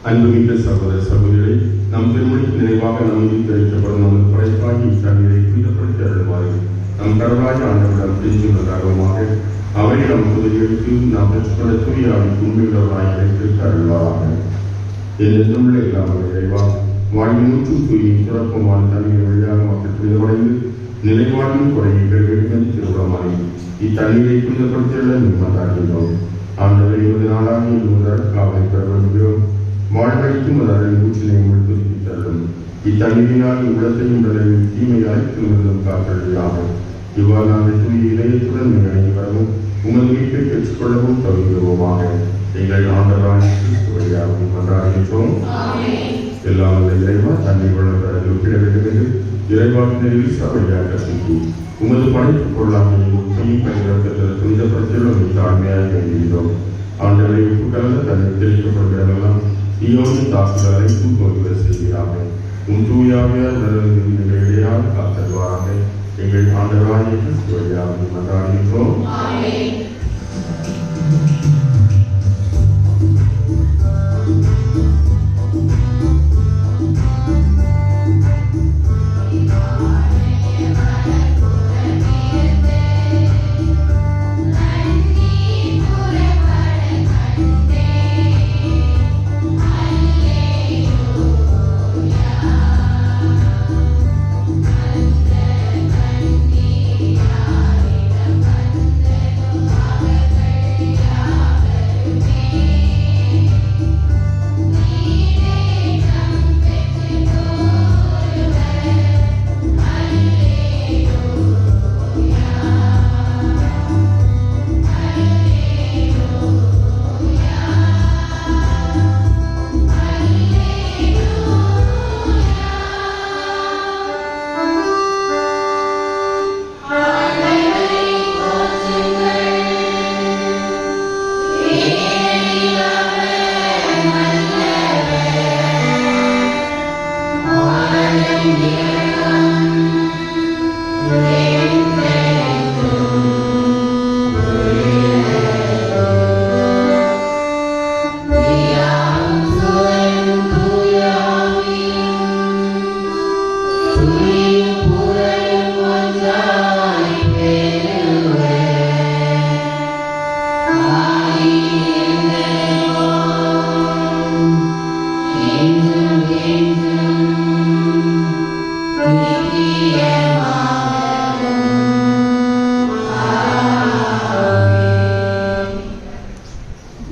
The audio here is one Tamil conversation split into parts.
அன்புமிக்க சகோதர சகோதரிகளை நம் திருமணிக்கு நினைவாக நம்மை தெரிவிக்கப்படும் நமது படைப்பாகி இத்தன்மையை புனிதப்படுத்தி அருள்வாரு நம் கடவுளாக ஆண்டவரிடம் பேசுவதற்காகவுமாக அவரிடம் உதவியளித்து நாம் பெற்றுக்கொண்ட தூயாவின் உண்மையுள்ளவராய் இறைத்திற்கு அருள்வாராக. எந்த இல்லாமல் இறைவா வாழ்வின் நூற்று தூயின் துறப்பமான தண்ணீரை வழியாக மக்கள் புனிதமடைந்து நிலைவாழ்வின் குறையை பெருமெடுமென்று திருவிழமாறி இத்தண்ணீரை புனிதப்படுத்தியுள்ள நிம்மதாகின்றோம். ஆண்டவரை 20 நாளாக முதல் காவலை பெற விரும்புகிறோம். வாழ்வழிக்கும் ஒரு அறை ஊற்றினை புதுப்பித்தள்ளும். இத்தண்ணீரினால் உள்ளத்தையும் உடலையும் தீமையாய் திரும்பும் காத்தல்களாகும். இவ்வாறு நாங்கள் தூய இதயத்துடன் அணைவரவும் உமது மீட்பை பெற்றுக்கொள்ளவும் தகுதியோமாக எங்கள் ஆண்டவராகிய கிறிஸ்து வழியாக கொண்டாடுகின்றோம். எல்லாம் வல்ல இறைவா, தன்னை வளர்ந்து ஒப்பிட வேண்டும் என்று இறைவாக்கினரில் சபையாக கசிந்து உமது படைப்பு பொருளாமையை உண்மையும் பயன்படுத்த புனிதப்படுத்தியுள்ள தாழ்மையாக வேண்டுகிறோம். ஆண்டவரை உப்பு கலந்த தன்னை தெளிக்கப்படுகிறதெல்லாம் தீயோனின் தாக்குதல் அனைத்தும் தோல்விட செய்கிறாங்க. உன் தூயாவியார் நிலையாக காத்தல்வாராக எங்கள் ஆண்டவராகிய கிறிஸ்து வழியாக கொண்டாடுகின்றோம்.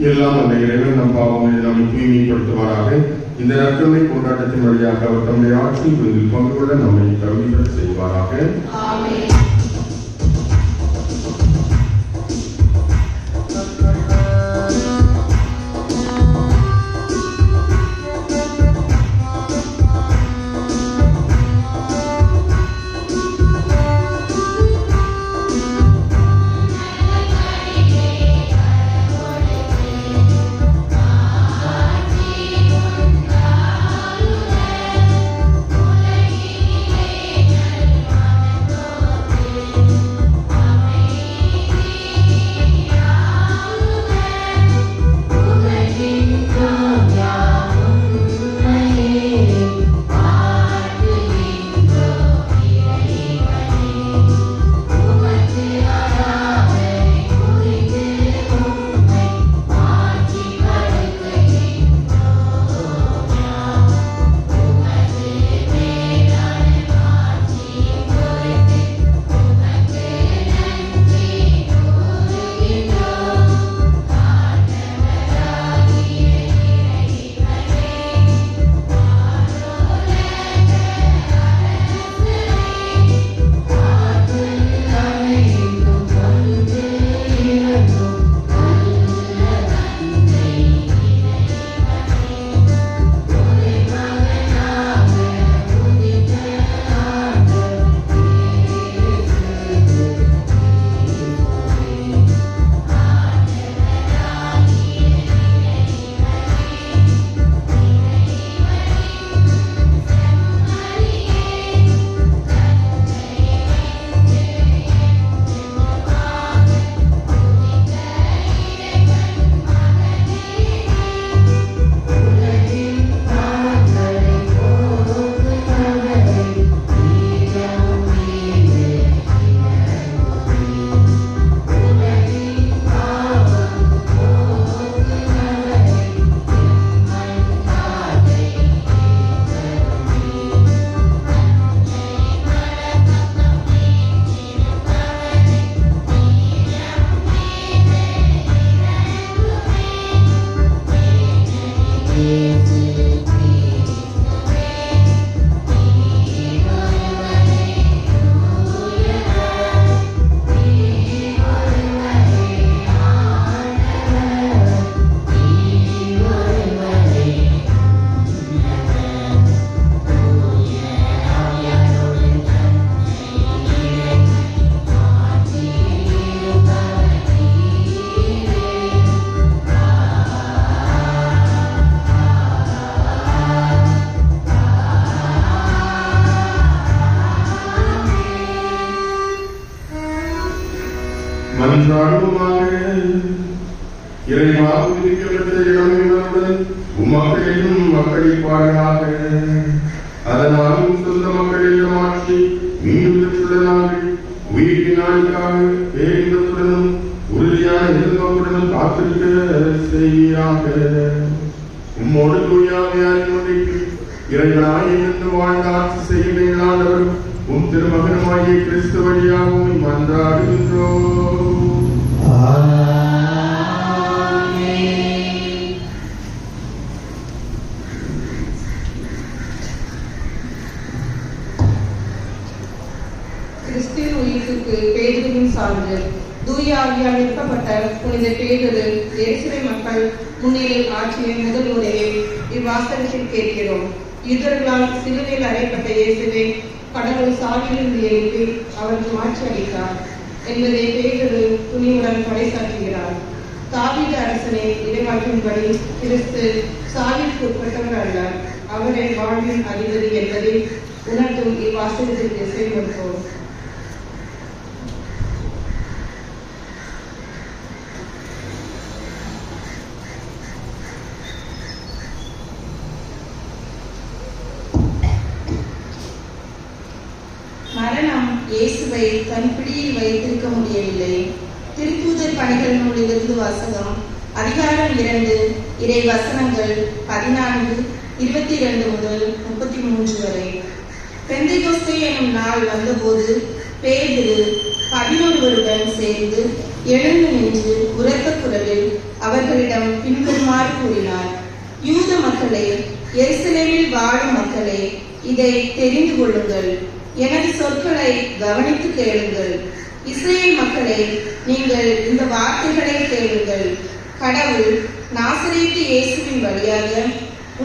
எல்லாம் அந்த இறைவன் நம் பாவங்களை நம்மை தூய்மைப்படுத்துவாராக. இந்த நற்கருணை கொண்டாட்டத்தின் வழியாக அவர் தம்முடைய ஆட்சியில் விருந்தில் பங்கு கொள்ள நம்மை தகுதி பெற செய்வாராக. மன்றாடுவோமாக. இறைவா விதிக்கப்பட்ட இடங்களுடன் உமக்களையும் மக்களிப்பார்களாக. அதனால் சொந்த மக்களிடம் ஆட்சி மீண்டும் பெற்றுள்ள நாங்கள் உயிரின் நாளுக்காக பேரின்பத்துடனும் உறுதியான எதிர்நோக்குடனும் காத்திருக்க செய்வீராக. உம்மோடு தூயாமையாய் முன்னிட்டு இறைவனாய் என்று வாழ்ந்த ஆட்சி செய்ய ஆண்டவர் உம் திருமகனுமாகிய கிறிஸ்து வழியாகவும் மன்றாடுகின்றோம். கிறிஸ்துவின் உயிர்ப்புக்கு பேதுருவின் சான்று. தூய ஆவியால் நிரப்பப்பட்ட புனித பேதுரு எருசலேம் மக்கள் முன்னிலையில் ஆற்றிய முதல் உரையை இவ்வாசகத்தில் கேட்கிறோம். யூதர்களால் சிலுவையில் அறையப்பட்ட இயேசுவை கடவுள் சாவிலிருந்து எழுப்பி அவருக்கு மாற்றி அளித்தார் என்பதை பேதுரு துணிவுடன் பறைசாற்றுகிறார். தாவீது அரசனை இறைவாக்கின்படி கிறிஸ்து சாவிற்கு உட்பட்டவர் அல்ல, அவரை வாழ்வின் அதிபதி என்பதை உணர்த்தும் இவ்வாசகத்திற்கு செயல்படுத்துவோம். மரணம் இயேசுவை தன் பிடியில் வைத்திருக்க முடியவில்லை. திருத்தூதர் பணிகள் நூலிலிருந்து வாசகம். அதிகாரம் 2 இறை வசனங்கள் 14, 22 முதல் 33 வரை. பெந்தைகொஸ்தே எனும் நாள் வந்தபோது பேதுரு 11 சேர்ந்து எழுந்து நின்று உரத்த குரலில் அவர்களிடம் பின்வருமாறு கூறினார். யூத மக்களே, எருசலேமில் வாழும் மக்களே, இதை தெரிந்து கொள்ளுங்கள். எனது சொற்களை கவனித்து கேளுங்கள். இஸ்ரேல் மக்களே, நீங்கள் இந்த வார்த்தைகளை கேளுங்கள். கடவுள் நாசரேத்து இயேசுவின் வழியாக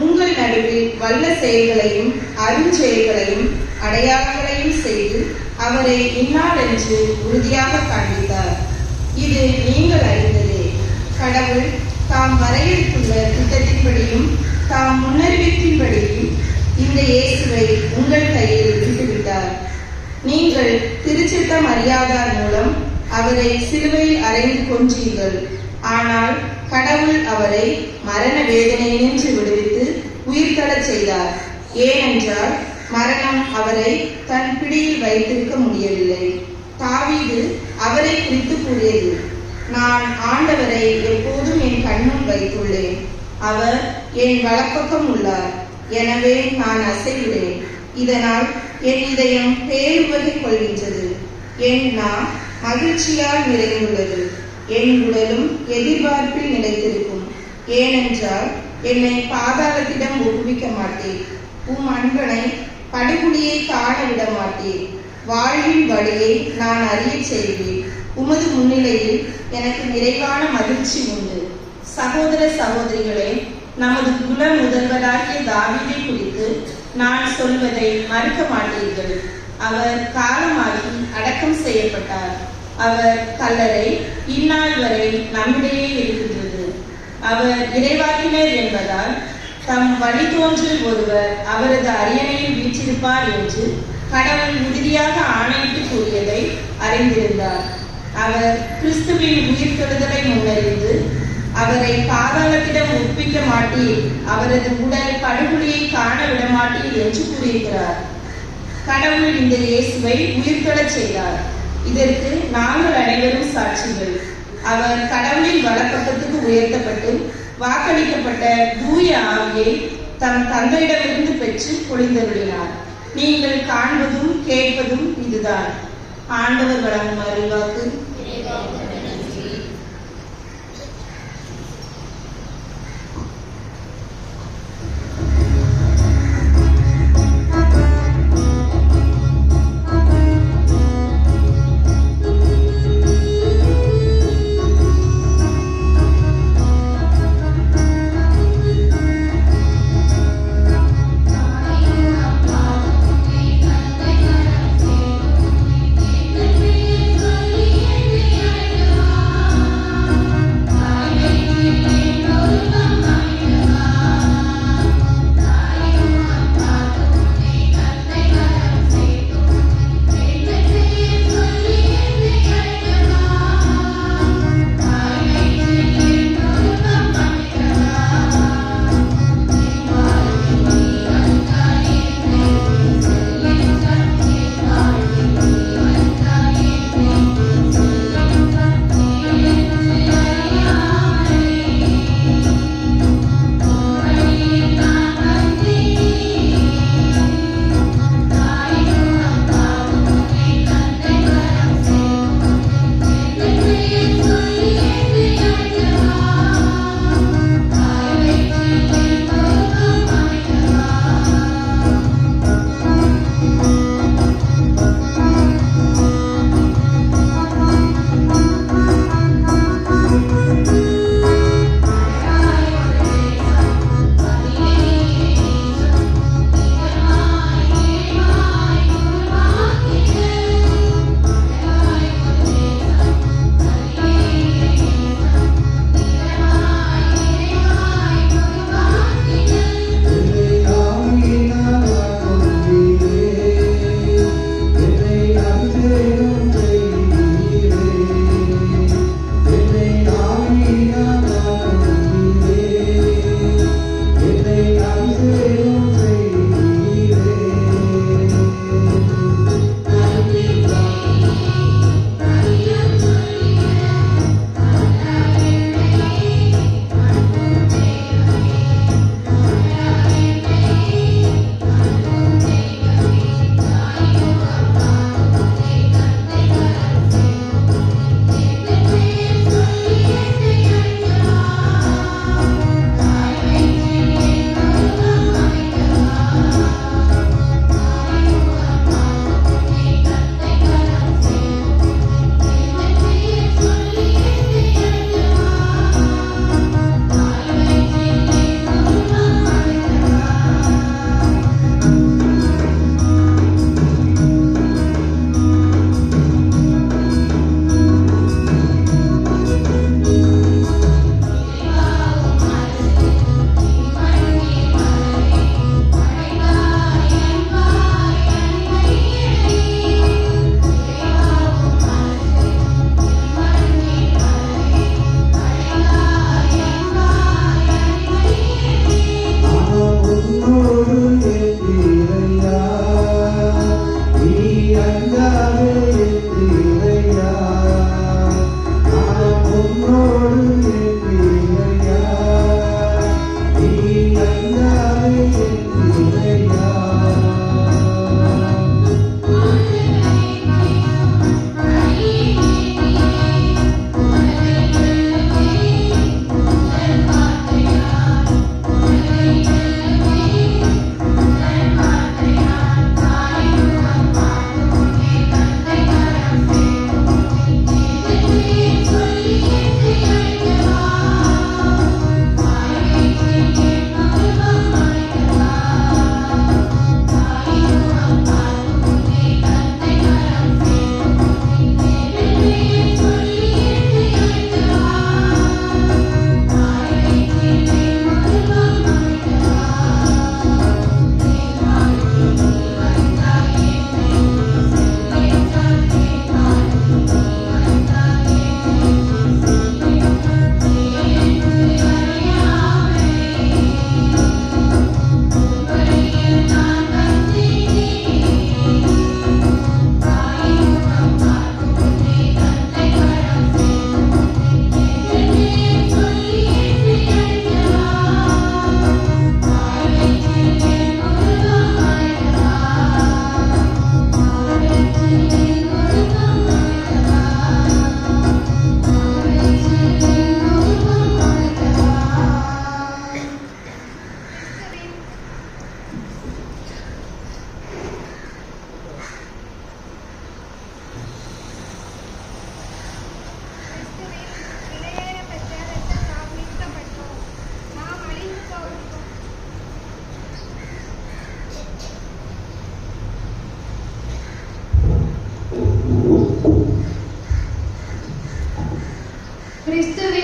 உங்கள் நடுவில் வல்ல செயல்களையும் அருஞ்செயல்களையும் அடையாளங்களையும் செய்து அவரை இன்னாரென்று உறுதியாக காண்பித்தார். இது நீங்கள் அறிந்ததே. கடவுள் தாம் வரையறுத்துள்ள திட்டத்தின்படியும் தாம் முன்னறிவிப்பின்படியும் இந்த இயேசுவை உங்கள் கையில் விட்டுவிட்டார். நீங்கள் திருச்சட்டம் அறியாதார் மூலம் அவரை சிலுவையில் அறைந்து கொன்றீர்கள். ஆனால் கடவுள் அவரை மரண வேதனையினின்று விடுவித்து உயிர்த்தெழச் செய்தார். ஏனென்றால் மரணம் அவரை தன் பிடியில் வைத்திருக்க முடியவில்லை. தாவீது அவரை குறித்து கூறியது, நான் ஆண்டவரை எப்போதும் என் கண்முன் வைத்துள்ளேன். அவர் என் வலப்பக்கம் உள்ளார், எனவே நான் அசைகிறேன். இதனால் என் இதயம் பேருவகை கொள்கின்றது, என் நான் மகிழ்ச்சியால் நிறைந்துள்ளது, என் உடலும் எதிர்பார்ப்பில் நிலைத்திருக்கும். ஏனென்றால் என்னை பாதாளத்திடம் ஒப்புவிக்க மாட்டேன். உம் அன்பனை படுகுழியை காண விட மாட்டேன். வாழ்வின் வழியை நான் அறிய செய்வேன். உமது முன்னிலையில் எனக்கு நிறைவான மகிழ்ச்சி உண்டு. சகோதர சகோதரிகளே, நமது குல முதல்வராகிய தாவீதை குறித்து நான் சொல்வதை மறுக்க மாட்டீர்கள். அவர் காலமாகி அடக்கம் செய்யப்பட்டார். அவர் கல்லறை இந்நாள் வரை நம்மிடையே இருக்கின்றது. அவர் இறைவாக்கினர் என்பதால் தம் வழித்தோன்றல் ஒருவர் அவரது அரியணையில் வீற்றிருப்பார் என்று கடவுள் உறுதியாக ஆணையிட்டு கூறியதை அறிந்திருந்தார். அவர் கிறிஸ்துவின் உயிர்த்தெழுதலை முன்னறிந்து அவரை பாதாளத்திடம் ஒப்பிக்க மாட்டீர், அவரது உடல் படுகொலியை காண விட மாட்டீர் என்று கூறியிருக்கிறார். கடவுள் இந்த இயேசுவை உயிர்த்தெழச் செய்தார். இதற்கு நாங்கள் அனைவரும் சாட்சிகள். அவர் கடவுளின் வலப்பக்கத்துக்கு உயர்த்தப்பட்டு வாக்களிக்கப்பட்ட தூய ஆவியை தம் தந்தையிடமிருந்து பெற்று பொழிந்தருளினார். நீங்கள் காண்பதும் கேட்பதும் இதுதான். ஆண்டவர் வழங்கும் அருள்வாக்கு. Yeah.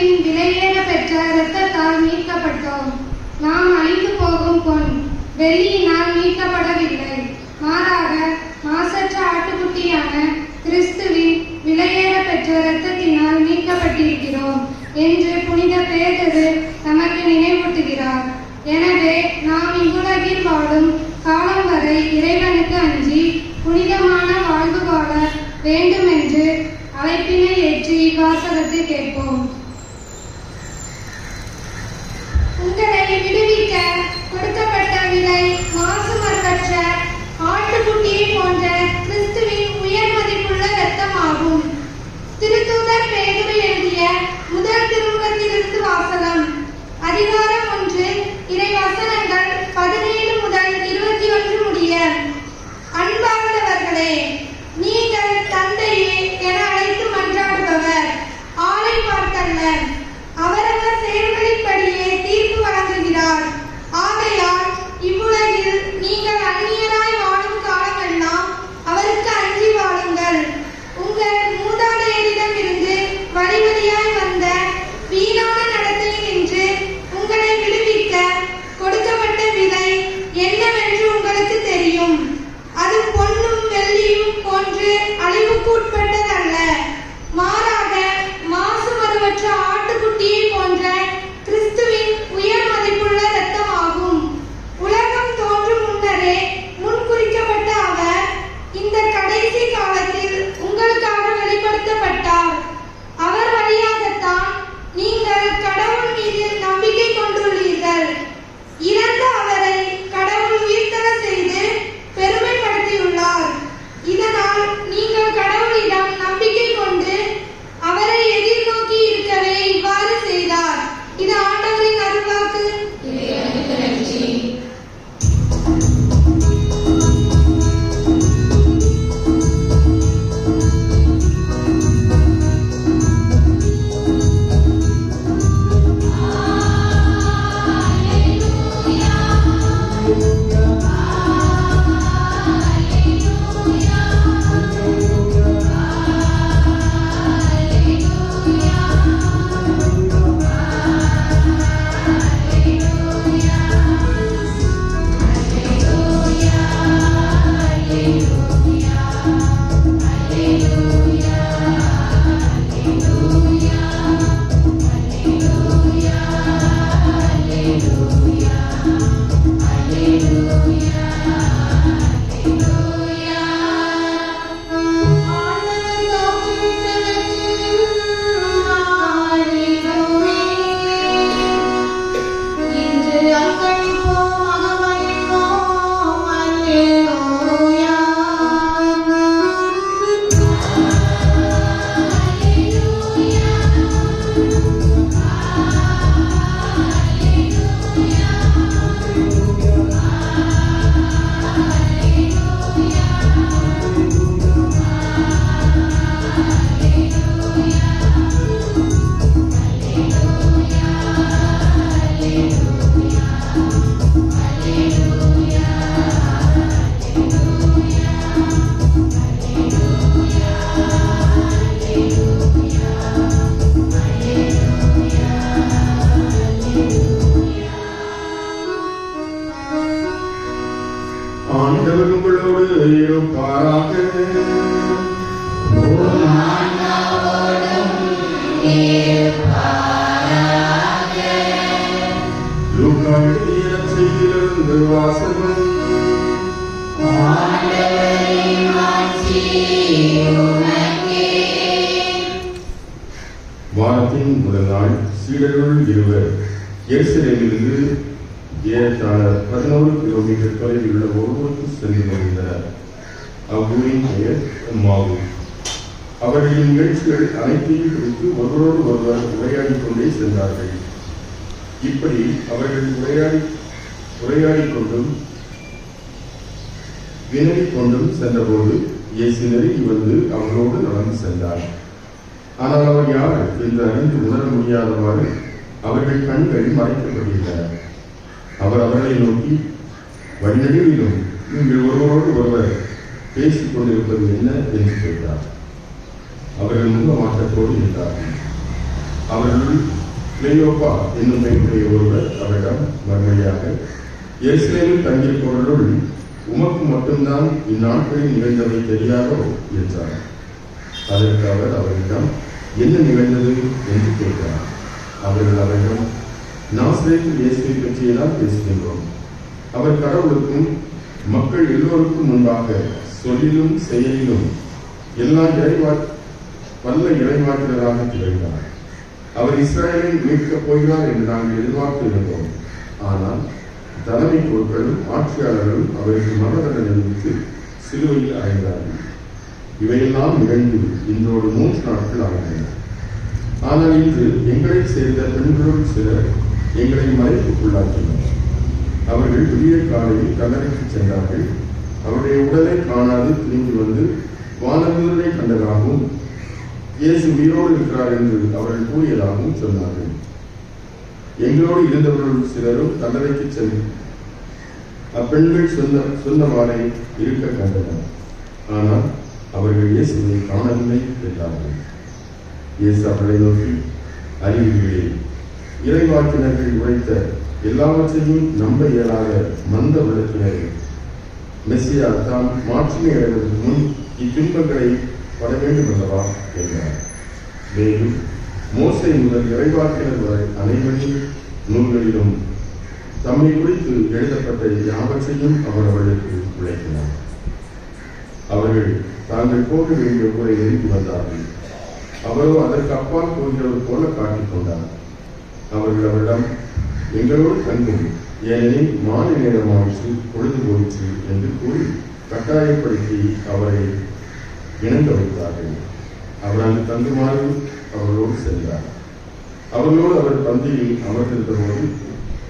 கிறிஸ்துவின் விலையேற பெற்ற இரத்தத்தால் மீட்கப்பட்டோம். நாம் அழிந்து போகும் பொன் வெள்ளியினால் மீட்கப்படவில்லை, மாறாக மாசற்ற ஆட்டுக்குட்டியான கிறிஸ்துவின் விலையேற பெற்ற இரத்தத்தினால் மீட்கப்பட்டிருக்கிறோம் என்று புனித பேதுரு நமக்கு நினைவூட்டுகிறார். எனவே நாம் இவ்வுலகில் வாழும் காலம் வரை இறைவனுக்கு அஞ்சி புனிதமான வாழ்வு வாழ வேண்டுமென்று அழைப்பினை ஏற்றி இவ்வாசகத்தை கேட்போம். உங்களை விடுவிக்க கொடுக்கப்பட்ட விலை மாசுமற்ற ஆட்டுக்குட்டியை போன்ற கிறிஸ்துவின் உயர் மதிப்புள்ள இரத்தமாகும். திருத்தூதர் பேதுரு எழுதிய முதல் திருமுகத்திலிருந்து வாசகம். அதிகாரம் 1, இறை வசனங்கள் 17 முதல் 21 முடிய. அன்பார்ந்தவர்களே, நீங்கள் தந்தையே என அழைத்து மன்றாடுபவர், ஆளை பார்த்தல்ல. அவரவர் செயல்களின்படியே தீர்ப்பு வழங்குகிறார். ஆகையால் இவ்வுலகில் நீங்கள் அந்நியராய் வாழும் காலமெல்லாம் அவருக்கு அஞ்சி வாழுங்கள். உங்கள் மூதாதையரிடமிருந்து வழி வழியாய் வந்த வீணான நடத்தையினின்று உங்களை விடுவிக்க கொடுக்கப்பட்ட விலை என்னவென்று உங்களுக்கு தெரியும். அது பொன்னும் வெள்ளியும் போன்று அழிவுக்கு உட்பட்டதல்ல, மாறாக மாசுமறுவற்ற ஆட்டுக்குட்டியை போன்ற கிறிஸ்துவின் உயர் மதிப்புள்ள இரத்தமாகும். உலகம் தோன்றும் முன்னரே முன்குறிக்கப்பட்ட அவர் இந்த கடைசி காலத்தில் உங்களுக்காக வெளிப்படுத்தப்பட்டார். அவர் வழியாகத்தான் நீங்கள் கடவுள் மீது நம்பிக்கை கொண்டுள்ளீர்கள். இறந்த அவரை கடவுள் உயிர்த்தெழ செய்து பெருமைப்படுத்தியுள்ளார். இதனால் நீங்கள் கடவுளிடம் நம்பிக்கை கொண்டு அவரை எதிர்நோக்கி இருக்கவே இவ்வாறு செய்தார். இது ஆண்டவரின் அருள்வாக்கு. ஆண்டவர் உங்களோடு இருப்பாராக. லூக்கா எழுதிய நற்செய்தியிலிருந்து வாசகம். வாரத்தின் முதல் நாள் சீடர்கள் இருவர் எருசலேமிலிருந்து ஏறத்தாழ 11 கிலோமீட்டர் தொலைவில் உள்ள ஒருவருக்கு சென்று கொண்டிருந்தனர். அவ்வூரின் பெயர் எம்மாவு. அவர்களின் நிகழ்ச்சிகள் அனைத்தையும் குறித்து ஒருவரோடு ஒருவர் உரையாடிக் கொண்டே சென்றார்கள். இப்படி அவர்கள் உரையாடிக் கொண்டும் வினவிக் கொண்டும் சென்றபோது இயேசு நெருங்கி வந்து அவர்களோடு நடந்து சென்றார். ஆனால் அவர் யார் என்று அறிந்து உணர முடியாதவாறு அவர்கள் கண்கள் மறைக்கப்பட்டிருந்தன. அவர் அவர்களை நோக்கி, வழிநடுவிலும் நீங்கள் ஒருவரோடு ஒருவர் பேசிக் கொண்டிருப்பது என்ன என்று கேட்டார். அவர்கள் முகமாற்றத்தோடு இருந்தார்கள். அவர்கள் கிளேயோப்பா என்னும் பெண்ணுடைய ஒருவர் அவரிடம் மறுமொழியாக, எருசலேமில் தங்கியிருப்பவர்களுள் உமக்கு மட்டும்தான் இந்நாட்களில் நிகழ்ந்தவை தெரியாதோ என்றார். அதற்கு அவர் அவரிடம் என்ன நிகழ்ந்தது என்று கேட்டார். அவர்கள் அவரிடம், நாசரேத்து இயேசுவை பற்றியெல்லாம் பேசுகின்றோம். அவர் கடவுளுக்கும் மக்கள் எல்லோருக்கும் முன்பாக சொல்லிலும் செயலிலும் எல்லா வல்ல இறைவாக்கினராக திகழ்ந்தார். அவர் இஸ்ரவேலை மீட்கப் போகிறார் என்று நாங்கள் எதிர்பார்த்து இருந்தோம். ஆனால் தலைமை பொருட்களும் ஆட்சியாளர்களும் அவருக்கு மரண தண்டனை விதித்து சிலுவையில் அடைந்தார்கள். இவையெல்லாம் நிகழ்ந்து இன்றோடு 3 நாட்கள் ஆகின்றன. ஆனால் இன்று எங்களை சேர்ந்த பெண்களுள் சிலர் எங்களை மறைப்புக்குள்ளாக்கினர். அவர்கள் விடிய காலையில் கல்லறைக்கு சென்றார்கள். அவருடைய உடலை காணாது திரும்பி வந்து வானதூதரை கண்டதாகவும் இயேசு உயிரோடு இருக்கிறார் என்று அவர்கள் கூறியதாகவும் சொன்னார்கள். எங்களோடு இருந்தவர்கள் சிலரும் கல்லறைக்கு சென்று அப்பெண்கள் சொன்னவாறே இருக்க கண்டனர். ஆனால் அவர்கள் இயேசுவை காணவில்லை என்றார்கள். இயேசு அவர்களை நோக்கி, அறிவுகளே, இறைவாக்கினர்கள் உரைத்த எல்லாவற்றையும் நம்ப இயலாத மந்த விளக்கினரே, மெசியா தாம் மாற்றினை அடைவதற்கு முன் இத்துன்பங்களை பட வேண்டும் அல்லவா என்றார். மேலும் மோசே முதல் இறைவாக்கினர் வரை அனைவரின் நூல்களிலும் தம்மை குறித்து எழுதப்பட்ட யாவற்றையும் அவர் அவர்களுக்கு விளக்கினார். அவர்கள் தாங்கள் போக வேண்டிய ஊரை நெருங்கி வந்தார்கள். அவரோ அதற்கு அப்பால் போகிறவர் போல காட்டிக் கொண்டார். அவர்கள் அவரிடம், எங்களோடு தங்கும், ஏனெனில் மாலை நேரமாயிற்று, பொழுது போயிற்று என்று கூறி கட்டாயப்படுத்தி அவரை இணங்க வைத்தார்கள். அவர் அங்கு தங்குமாறு அவர்களோடு சென்றார். அவர்களோடு அவர் பந்தியில் அமர்ந்திருந்த போது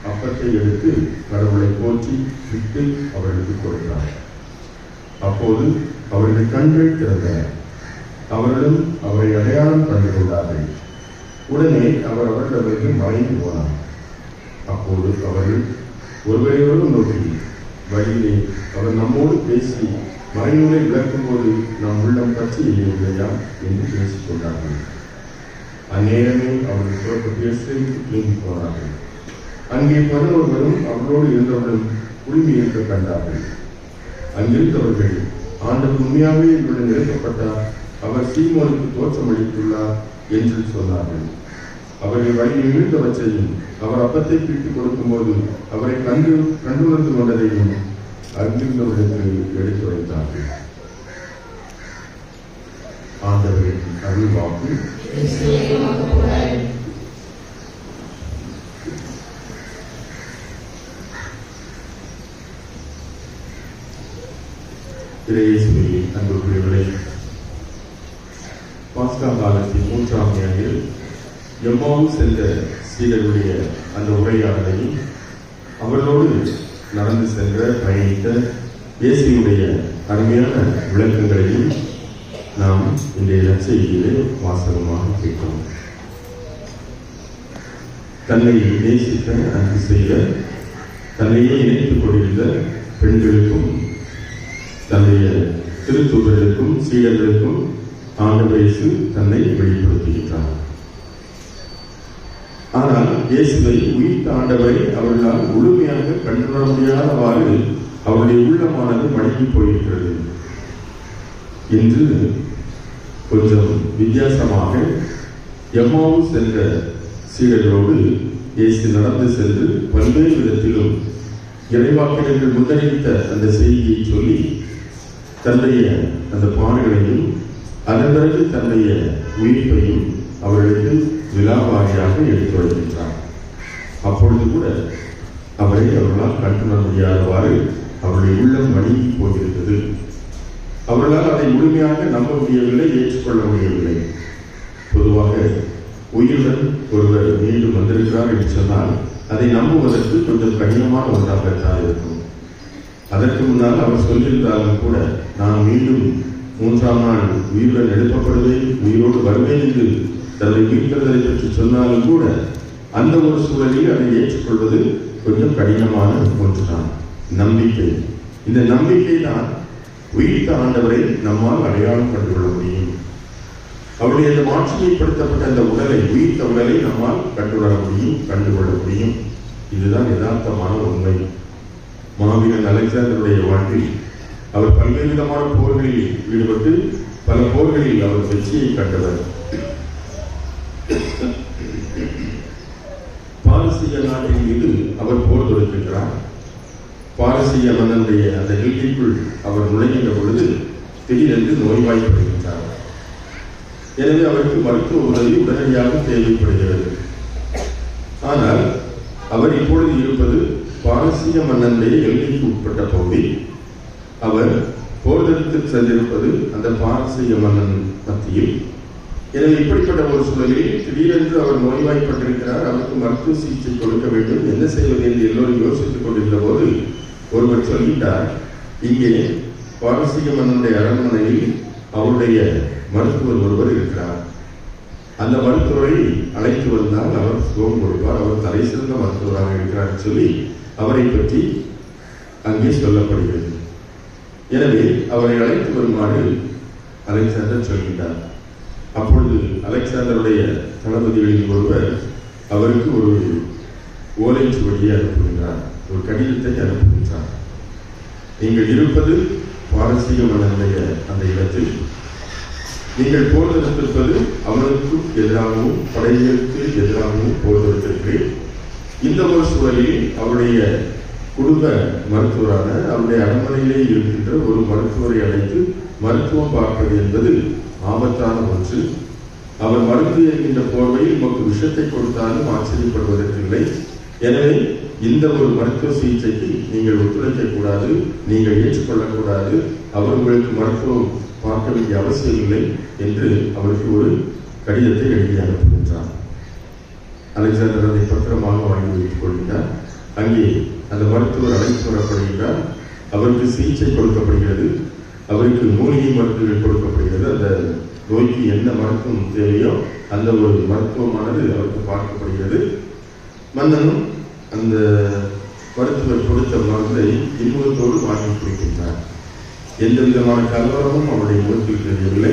அப்பத்தை எடுத்து கடவுளை போற்றி விட்டு அவர்களுக்கு கொடுத்தார். அப்போது அவர்கள் கண்கள் திறந்தன. அவர்களும் அவரை அடையாளம் கண்டு கொண்டார்கள். உடனே அவர் அவர்களிடமிருந்து மறைந்து போனார். அப்போது அவர்கள் ஒருவரையோடு நோக்கி, வழியிலே அவர் நம்மோடு பேசி மறைநூலை விளக்கும் போது நம் உள்ளம் பற்றி இல்லையா என்று பேசிக் கொண்டார்கள். அந்நேரமே அவர்கள் புறப்பட்டு எருசலேமுக்கு திரும்பி போனார்கள். அங்கே 11 அவர்களோடு இருந்தவர்களும் குழுமி இருக்க கண்டார்கள். அங்கிருந்தவர்கள், ஆண்டவர் உண்மையாகவே இவருடன் நிறுத்தப்பட்டார், அவர் சீமோனுக்கு தோற்றமளித்துள்ளார் என்று சொன்னார்கள். அவர்கள் வழியில் நிகழ்ந்தவற்றையும் அவர் அப்பத்தை பிரித்துக் கொடுக்கும் போது அவரை கண்டுணர்ந்து கொண்டதையும் அங்கிருந்தவர்களுக்கு எடுத்துரைத்தார்கள். ஆண்டவரின் அருள் வாக்கு. இயேசுவில் அன்புக்குரியவர்களே, பாஸ்கா காலத்தின் 3ஆம் ஞாயிறில் எம்மாவும் சென்ற சீடர்களுடைய அந்த உரையாடலையும் அவர்களோடு நடந்து சென்ற பயணித்த இயேசுவுடைய அருமையான விளக்கங்களையும் நாம் இன்றைய நற்செய்தியிலே வாசகமாக கேட்டோம். தன்னை நேசித்த அன்பு செய்த தன்னையே இணைத்துக் கொண்டிருந்த பெண்களுக்கும் தன்னுடைய திருத்தூதர்களுக்கும் சீடர்களுக்கும் ஆண்டவர் இயேசு தன்னை வெளிப்படுத்துகின்றார். ஆனால் இயேசுவை உயிர்த்த ஆண்டவரை அவர்களால் முழுமையாக கண்டுணர முடியாதவாறு அவருடைய உள்ளமானது மடங்கி போயிருக்கிறது என்று கொஞ்சம் வித்தியாசமாக எம்மாவு சென்ற சீடர்களோடு இயேசு நடந்து சென்று பல்வேறு விதத்திலும் இறைவாக்கினர்கள் முன்னறிவித்த அந்த செய்தியை சொல்லி தன்னுடைய அந்த பாடுகளையும் அதன் பிறகு தன்னுடைய உயிர்ப்பையும் அவர்களுக்கு விழாவாரியாக எடுத்துரைக்கின்றார். அப்பொழுது கூட அவரை அவர்களால் கண்டுணர முடியாதவாறு அவருடைய உள்ளம் மடங்கி போயிருந்தது. அவர்களால் அதை முழுமையாக நம்ப முடியவில்லை, ஏற்றுக்கொள்ள முடியவில்லை. பொதுவாக உயிருடன் ஒருவர் மீண்டும் வந்திருக்கிறார் என்று சொன்னால் அதை நம்புவதற்கு கொஞ்சம் கடினமான ஒன்றாகத்தான் இருக்கும். அதற்கு முன்னால் அவர் சொல்லியிருந்தாலும் கூட, நான் மீண்டும் 3ஆம் நாள் உயிருடன் எழுப்பப்படுவேன், உயிரோடு வருவேன் என்று தன்னை மீட்கிறதை பற்றி சொன்னாலும் கூட அந்த ஒரு சூழலில் அதை ஏற்றுக்கொள்வது கொஞ்சம் கடினமான ஒன்றுதான். நம்பிக்கை. இந்த நம்பிக்கை தான் உயிர்த்த ஆண்டவரை நம்மால் அடையாளம் கண்டுகொள்ள முடியும். அவருடைய அந்த மாட்சிமைப்படுத்தப்பட்ட அந்த உடலை, உயிர்த்த உடலை நம்மால் கண்டுணர முடியும், கண்டுகொள்ள முடியும். இதுதான் யதார்த்தமான உண்மை. மாவீரன் அலெக்சாண்டருடைய வாழ்வில் அவர் பல்வேறு விதமான போர்களில் ஈடுபட்டு பல போர்களில் அவர் வெற்றியை கண்டவர். பாரசீக நாட்டின் மீது அவர் போர் தொடுக்கின்றார். பாரசீக மன்னனுடைய அந்த எல்லைக்குள் அவர் நுழைகின்ற பொழுது திடீரென்று நோய்வாய்ப்படுகின்றார். எனவே அவருக்கு மருத்துவ உதவி உடனடியாக தேவைப்படுகிறது. ஆனால் அவர் இப்பொழுது இருப்பது பாரசீக மன்னனுடைய எல்லைக்கு உட்பட்ட பகுதி. அவர் போர் தொடுத்து சென்றிருப்பது அந்த பாரசீக மன்னன் மத்தியில். எனவே இப்படிப்பட்ட ஒரு சூழலில் திடீரென்று அவர் நோய்வாய்ப்பட்டிருக்கிறார். அவருக்கு மருத்துவ சிகிச்சை கொடுக்க வேண்டும். என்ன செய்வது என்று எல்லோரும் யோசித்துக் கொண்டிருந்த போது ஒருவர் சொல்லிட்டார், இங்கே பாரசீக மன்னனுடைய அரண்மனையில் அவருடைய மருத்துவர் ஒருவர் இருக்கிறார். அந்த மருத்துவரை அழைத்து வந்தால் அவர் சுகம் கொடுப்பார், அவர் தலை சிறந்த மருத்துவராக இருக்கிறார் சொல்லி அவரை பற்றி அங்கே சொல்லப்படுகிறது. எனவே அவரை அழைத்து வருமாறு அலெக்சாண்டர் சொல்கின்றார். அப்பொழுது அலெக்சாண்டருடைய தளபதிகளில் ஒருவர் அவருக்கு ஒரு ஓலைச்சுவடியை அனுப்புகின்றார், ஒரு கடிதத்தை அனுப்புகின்றார். நீங்கள் இருப்பது பாரசீக மன்னனுடைய அந்த இடத்தில், நீங்கள் போர் தொடுத்திருப்பது அவனுக்கும் எதிராகவும் படைகளுக்கு எதிராகவும் போர் தொடுத்திருக்கிறேன். இந்த ஒரு சூழலில் அவருடைய குடும்ப மருத்துவரான அவருடைய அரண்மனையிலே இருக்கின்ற ஒரு மருத்துவரை அழைத்து மருத்துவம் பார்ப்பது என்பது ஆபத்தான ஒன்று. அவர் மருந்து என்கின்ற போர்வையில் நமக்கு விஷத்தை கொடுத்தாலும் ஆச்சரியப்படுவதற்கில்லை. எனவே இந்த ஒரு மருத்துவ சிகிச்சைக்கு நீங்கள் ஒத்துழைக்க கூடாது, நீங்கள் ஏற்றுக்கொள்ளக்கூடாது, அவர் உங்களுக்கு மருத்துவம் பார்க்க வேண்டிய அவசியம் இல்லை என்று அவருக்கு ஒரு கடிதத்தை எழுதி அனுப்புகின்றார். அலெக்சாண்டர் அதை பத்திரமாக வாங்கி வைத்துக் கொள்கிறார். அங்கே அந்த மருத்துவர் அழைத்து வரப்படுகிறார். அவருக்கு சிகிச்சை கொடுக்கப்படுகிறது, அவருக்கு மூலிகை மருந்துகள் கொடுக்கப்படுகிறது. அந்த நோய்க்கு என்ன மருத்துவம் தேவையோ அந்த ஒரு மருத்துவமானது அவருக்கு பார்க்கப்படுகிறது. மன்னனும் அந்த மருத்துவர் கொடுத்த மருந்தை இன்பத்தோடு வாங்கி குடிக்கின்றார். எந்த விதமான கலவரமும் அவருடைய முகத்தில் தெரியவில்லை.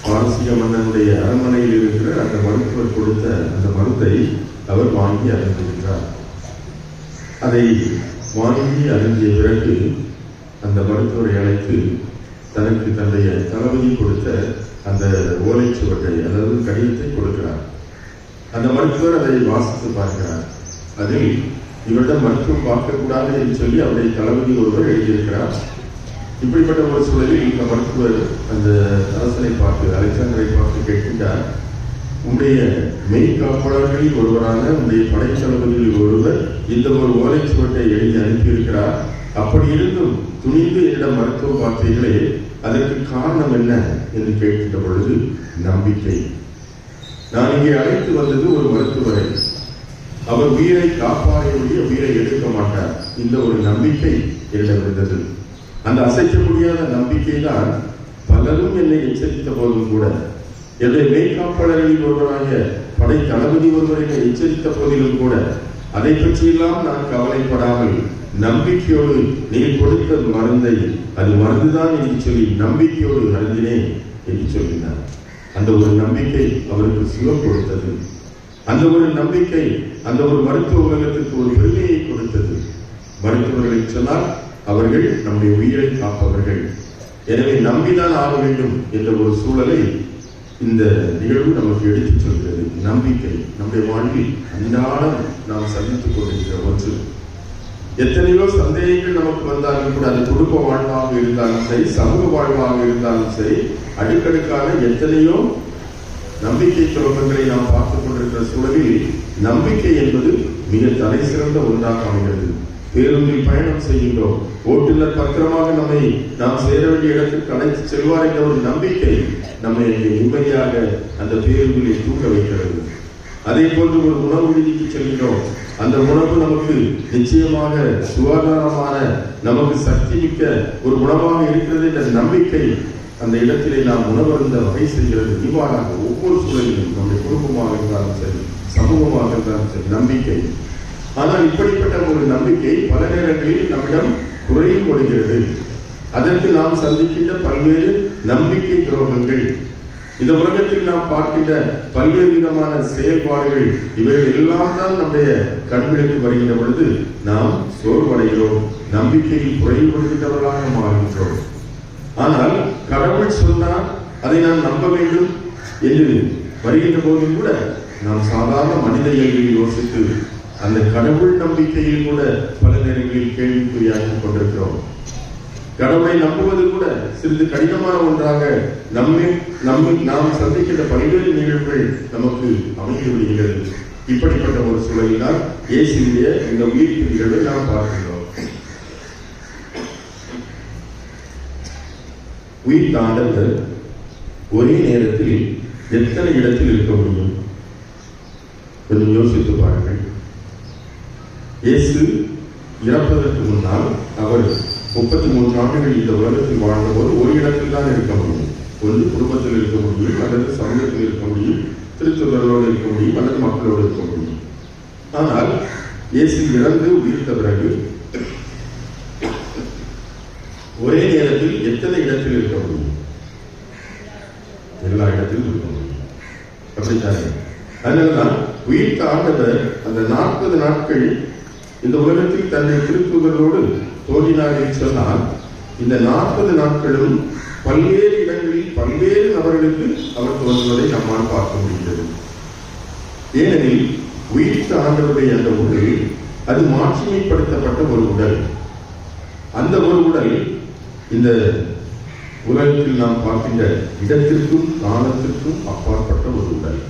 பாரசீக மன்னனுடைய அரண்மனையில் இருக்கிற அந்த மருத்துவர் கொடுத்த அந்த மருந்தை அவர் வாங்கி அருந்துகின்றார். அதை வாங்கி அருந்திய பிறகு அந்த மருத்துவரை அழைத்து தனக்கு தன்னுடைய தளபதி கொடுத்த அந்த ஓலைச்சுவட்டை, அதாவது கடிதத்தை கொடுக்கிறார். அந்த மருத்துவர் அதை வாசித்து பார்க்கிறார். அதில் இவரிடம் மருத்துவம் பார்க்கக்கூடாது என்று சொல்லி அவருடைய தளபதி ஒருவர் எழுதியிருக்கிறார். இப்படிப்பட்ட ஒரு சூழலில் இந்த மருத்துவர் அந்த அரசனை பார்த்து, அலெக்சாண்டரை பார்த்து கேட்கின்றார், உங்களுடைய மெய்காப்பாளர்களில் ஒருவரான உங்களுடைய படைத்தளபதிகளில் ஒருவர் இந்த ஒரு ஓலைச்சுவட்டை எழுதி அனுப்பியிருக்கிறார். அப்படி இருந்தும் துணிந்து என்னிடம் மருத்துவம் பார்த்தீர்களே, அதற்கு காரணம் என்ன என்று கேட்கின்ற பொழுது, நம்பிக்கை. நான் இங்கே அழைத்து வந்தது ஒரு மருத்துவரை, அவர் உயிரை காப்பாடைய உயிரை எடுக்க மாட்டார். இந்த ஒரு நம்பிக்கை என்னிடம் இருந்தது. அந்த அசைக்க முடியாத நம்பிக்கை தான் பலரும் என்னை எச்சரித்த போதும் கூட, என்னுடைய மெய்காப்பாளர்களில் ஒருவராக படை தளபதி ஒருவரை எச்சரித்த போதிலும் கூட அதை பற்றியெல்லாம் நான் கவலைப்படாமல் நம்பிக்கையோடு நீ கொடுத்த மருந்தை அது மருந்துதான் என்று சொல்லி நம்பிக்கையோடு அருந்தினேன் என்று சொல்லினார். அந்த ஒரு நம்பிக்கை அவருக்கு சுகம் கொடுத்தது. அந்த ஒரு நம்பிக்கை அந்த ஒரு மருத்துவ உலகத்திற்கு ஒரு பெருமையை கொடுத்தது. மருத்துவர்களை சொன்னால் அவர்கள் நம்முடைய உயிரை காப்பவர்கள், எனவே நம்பிதான் ஆக வேண்டும் என்ற ஒரு சூழலை இந்த நிகழ்வு நமக்கு எடுத்துச் சொல்கிறது. நம்பிக்கை நம்முடைய வாழ்வில் அன்றாடம் நாம் சந்தித்துக் கொண்டிருக்கிற ஒன்று. எத்தனையோ சந்தேகங்கள் நமக்கு வந்தாலும் கூட, அது குடும்ப வாழ்வாக இருந்தாலும் சரி, சமூக வாழ்வாக இருந்தாலும் சரி, அடுக்கடுக்கான எத்தனையோ நம்பிக்கை துரோகங்களை நாம் பார்த்துக் கொண்டிருக்கிற சூழலில் நம்பிக்கை என்பது மிக தலை சிறந்த ஒன்றாக அமைகிறது. பேருந்தில் பயணம் செய்கின்றோம், ஓட்டுநர் பத்திரமாக நம்மை நாம் சேர வேண்டிய இடத்துக்கு அழைத்து செல்வார் என்ற ஒரு நம்பிக்கை நம்மை நிம்மதியாக அந்த பேருந்தில் தூங்க வைக்கிறது. அதே போன்று ஒரு உணவு விடுதிக்கு செல்கின்றோம், அந்த உணவு நமக்கு நிச்சயமாக சுகாதாரமான, நமக்கு சக்தி மிக்க ஒரு உணவாக இருக்கிறது என்ற நம்பிக்கை அந்த இடத்திலே நாம் உணவருந்த வகை செய்கிறது. இவ்வாறாக ஒவ்வொரு சூழலிலும் நம்முடைய குடும்பமாக இருந்தாலும் சரி, சமூகமாக இருந்தாலும் சரி, நம்பிக்கை. ஆனால் இப்படிப்பட்ட ஒரு நம்பிக்கை பல நேரங்களில் நம்மிடம் குறையும் கொடுக்கிறது. அதற்கு நாம் சந்திக்கின்ற பல்வேறு நம்பிக்கை துரோகங்கள், இந்த உலகத்தில் நாம் பார்க்கின்ற பல்வேறு விதமான செயல்பாடுகள் இவைகள் எல்லாம் தான் நம்முடைய கண்களுக்கு வருகின்ற பொழுது நாம் சோர்வடைகிறோம், நம்பிக்கையில் குறைவுபடுகின்றவர்களாக மாறுகின்றோம். ஆனால் கடவுள் சொன்னால் அதை நான் நம்ப வேண்டும் என்று வருகின்ற போதும் கூட நாம் சாதாரண மனித இயல்பில் யோசித்து அந்த கடவுள் நம்பிக்கையில் கூட பல நேரங்களில் கேள்விக்குறியாகி கொண்டிருக்கிறோம். கடவுளை நம்புவது கூட சிறிது கடினமான ஒன்றாக நாம் சந்திக்கின்ற பல்வேறு நிகழ்வுகள் நமக்கு அமைந்து விடுகிறது. இப்படிப்பட்ட ஒரு சூழலினால் இயேசுவினுடைய இந்த உயிர்ப்பு நிகழ்வை நாம் பார்க்கின்றோம். உயிர் தாண்டவர் ஒரே நேரத்தில் எத்தனை இடத்தில் இருக்க முடியும்? கொஞ்சம் யோசித்து பாருங்கள். இயேசு இறப்பதற்கு முன்னால் அவர் 33 ஆண்டுகள் இந்த உலகத்தில் வாழ்ந்தபோது ஒரு இடத்தில் தான் இருக்க முடியும். ஒன்று குடும்பத்தில் இருக்க முடியும், அல்லது சமூகத்தில் இருக்க முடியும், திருச்சொல்லரோடு இருக்க முடியும், அல்லது மக்களோடு இருக்க முடியும். ஆனால் இயேசு இறந்து உயிர்த்த பிறகு ஒரே நேரத்தில் எத்தனை இடத்தில் இருக்க முடியும்? எல்லா இடத்திலும் இருக்க முடியும். அப்படித்தானே? அதனால்தான் உயிர்த்த ஆண்டவர் அந்த 40 நாட்கள் இந்த உலகத்தில் தன்னை திருத்துதலோடு தோன்றினார் என்று சொன்னால், இந்த 40 நாட்களும் பல்வேறு இடங்களில் பல்வேறு நபர்களுக்கு அவர் தோன்றுவதை நம்மால் பார்க்க முடிகிறது. ஏனெனில் உயிர்த்த ஆண்டவருடைய அந்த உடல் அது மாட்சிமைப்படுத்தப்பட்ட ஒரு உடல். அந்த ஒரு உடல் இந்த உலகத்தில் நாம் பார்க்கின்ற இடத்திற்கும் காலத்திற்கும் அப்பாற்பட்ட ஒரு உடல்.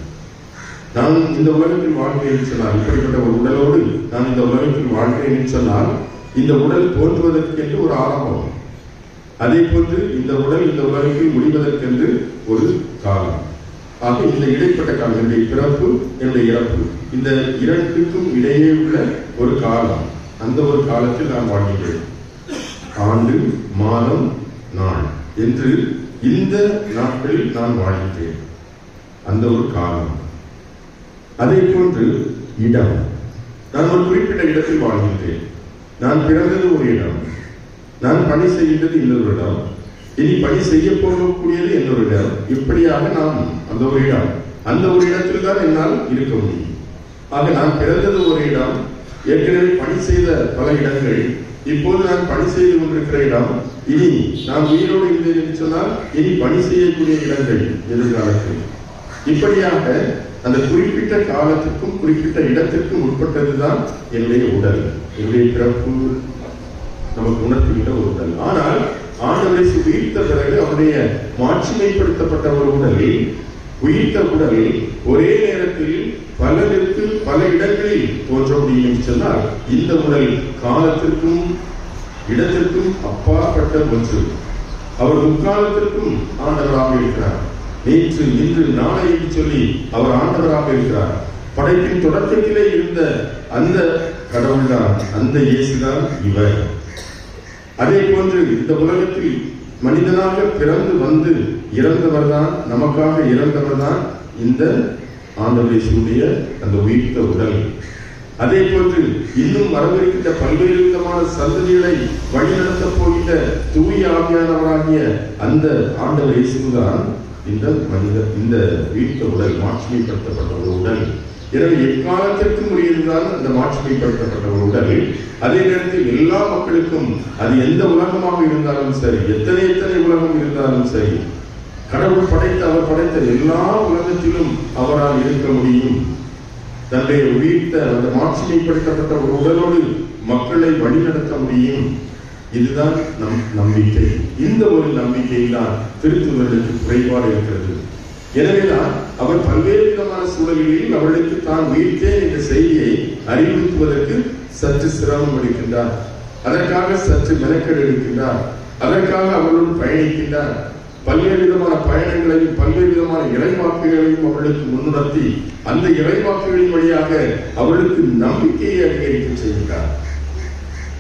நான் இந்த உலகத்தில் வாழ்கிறேன் என்று சொன்னால், இப்படிப்பட்ட ஒரு உடலோடு நான் இந்த உலகத்தில் வாழ்கிறேன் என்று சொன்னால், இந்த உடல் தோன்றுவதற்கென்று ஒரு ஆரம்பம், அதே போன்று இந்த உடல் இந்த உலகத்தில் முடிவதற்கென்று ஒரு காலம். ஆக இந்த இடைப்பட்ட காலம், என்னுடைய பிறப்பு என்னுடைய இறப்பு, இந்த இரண்டுக்கும் இடையே உள்ள ஒரு காலம், அந்த ஒரு காலத்தில் நான் வாழ்கிறேன். ஆண்டு, மாதம், நாள் என்று இந்த நாட்களில் நான் வாழ்கிறேன், அந்த ஒரு காலம். அதே போன்று இடம், நான் ஒரு குறிப்பிட்ட இடத்தில் வாழ்கின்றேன். நான் பிறந்தது ஒரு இடம், நான் பணி செய்கின்றது இன்னொரு இடம், இனி பணி செய்ய போகக்கூடியது இன்னொரு இடம். இப்படியாக நாம் அந்த ஒரு இடம், அந்த ஒரு இடத்தில் தான் என்னால் இருக்க முடியும். ஆக நான் பிறந்தது ஒரு இடம், ஏற்கனவே பணி செய்த பல இடங்கள், இப்போது நான் பணி செய்து கொண்டிருக்கிற இடம், இனி நான் உயிரோடு இருந்தேன் என்று சொன்னால் இனி பணி செய்யக்கூடிய இடங்கள் எதிர்காலத்தில். இப்படியாக அந்த குறிப்பிட்ட காலத்திற்கும் குறிப்பிட்ட இடத்திற்கும் உட்பட்டதுதான் என்னுடைய உடல், என்னுடைய பிறப்பு நமக்கு உணர்த்துகின்ற ஒரு உடல். ஆனால் ஆண்டவரை உயிர்த்த பிறகு அவருடைய மாட்சிமைப்படுத்தப்பட்ட ஒரு உடலில், உயிர்த்த உடலில் ஒரே நேரத்தில் பலருக்கு பல இடங்களில் தோன்ற முடியும் என்று சொன்னால், இந்த உடல் காலத்திற்கும் இடத்திற்கும் அப்பாற்பட்ட ஒன்று. அவர் முக்காலத்திற்கும் ஆண்டவராக இருக்கிறார். நேற்று இன்று நாளை என்று சொல்லி அவர் ஆண்டவராக இருக்கிறார். படைப்பின் தொடக்கத்திலே இருந்த அந்த கடவுள்தான், அந்த இயேசுதான் இவர். அதே போன்று இந்த உலகத்தில் மனிதனாக பிறந்து வந்து இறந்தவர் தான், நமக்காக இறந்தவர் தான் இந்த ஆண்டவர் இயேசுடைய அந்த உயிர்த்த உடல். அதே போன்று இன்னும் வரவிருக்கின்ற பல்வேறு விதமான சந்ததிகளை வழிநடத்தப் போகின்ற தூய ஆவியானவராகிய அந்த ஆண்டவர் இயேசுதான் இந்த உயிர்த்த உடல், மாட்சிமைப்படுத்தப்பட்ட ஒரு உடல். எனவே எக்காலத்திற்கும் உரியதுதான் அந்த மாட்சிமைப்படுத்தப்பட்ட ஒரு உடல். அதே நேரத்தில் எல்லா மக்களுக்கும், அது எந்த உலகமாக இருந்தாலும் சரி, எத்தனை உலகம் இருந்தாலும் சரி, கடவுள் படைத்த அவர் படைத்த எல்லா உலகத்திலும் அவரால் இருக்க முடியும். தன்னுடைய உயிர்த்த அந்த மாட்சிமைப்படுத்தப்பட்ட ஒரு உடலோடு மக்களை வழிநடத்த முடியும். இதுதான் நம் நம்பிக்கை. இந்த ஒரு நம்பிக்கையில் தான் திருத்துதலுக்கு குறைபாடு இருக்கிறது. எனவேதான் அவர் பல்வேறு விதமான சூழல்களில் அவர்களுக்கு தான் உயிர்த்தேன் என்ற செய்தியை அறிவுறுத்துவதற்கு சற்று சிரமம் எடுக்கின்றார். அதற்காக சற்று மெனக்கெடு எடுக்கின்றார். அதற்காக அவர்களோடு பயணிக்கின்றார். பல்வேறு விதமான பயணங்களையும் பல்வேறு விதமான இறைவாக்குகளையும் அவர்களுக்கு முன்னிறுத்தி அந்த இறைவாக்குகளின் வழியாக அவர்களுக்கு நம்பிக்கையை அதிகரிக்க செய்கின்றார்.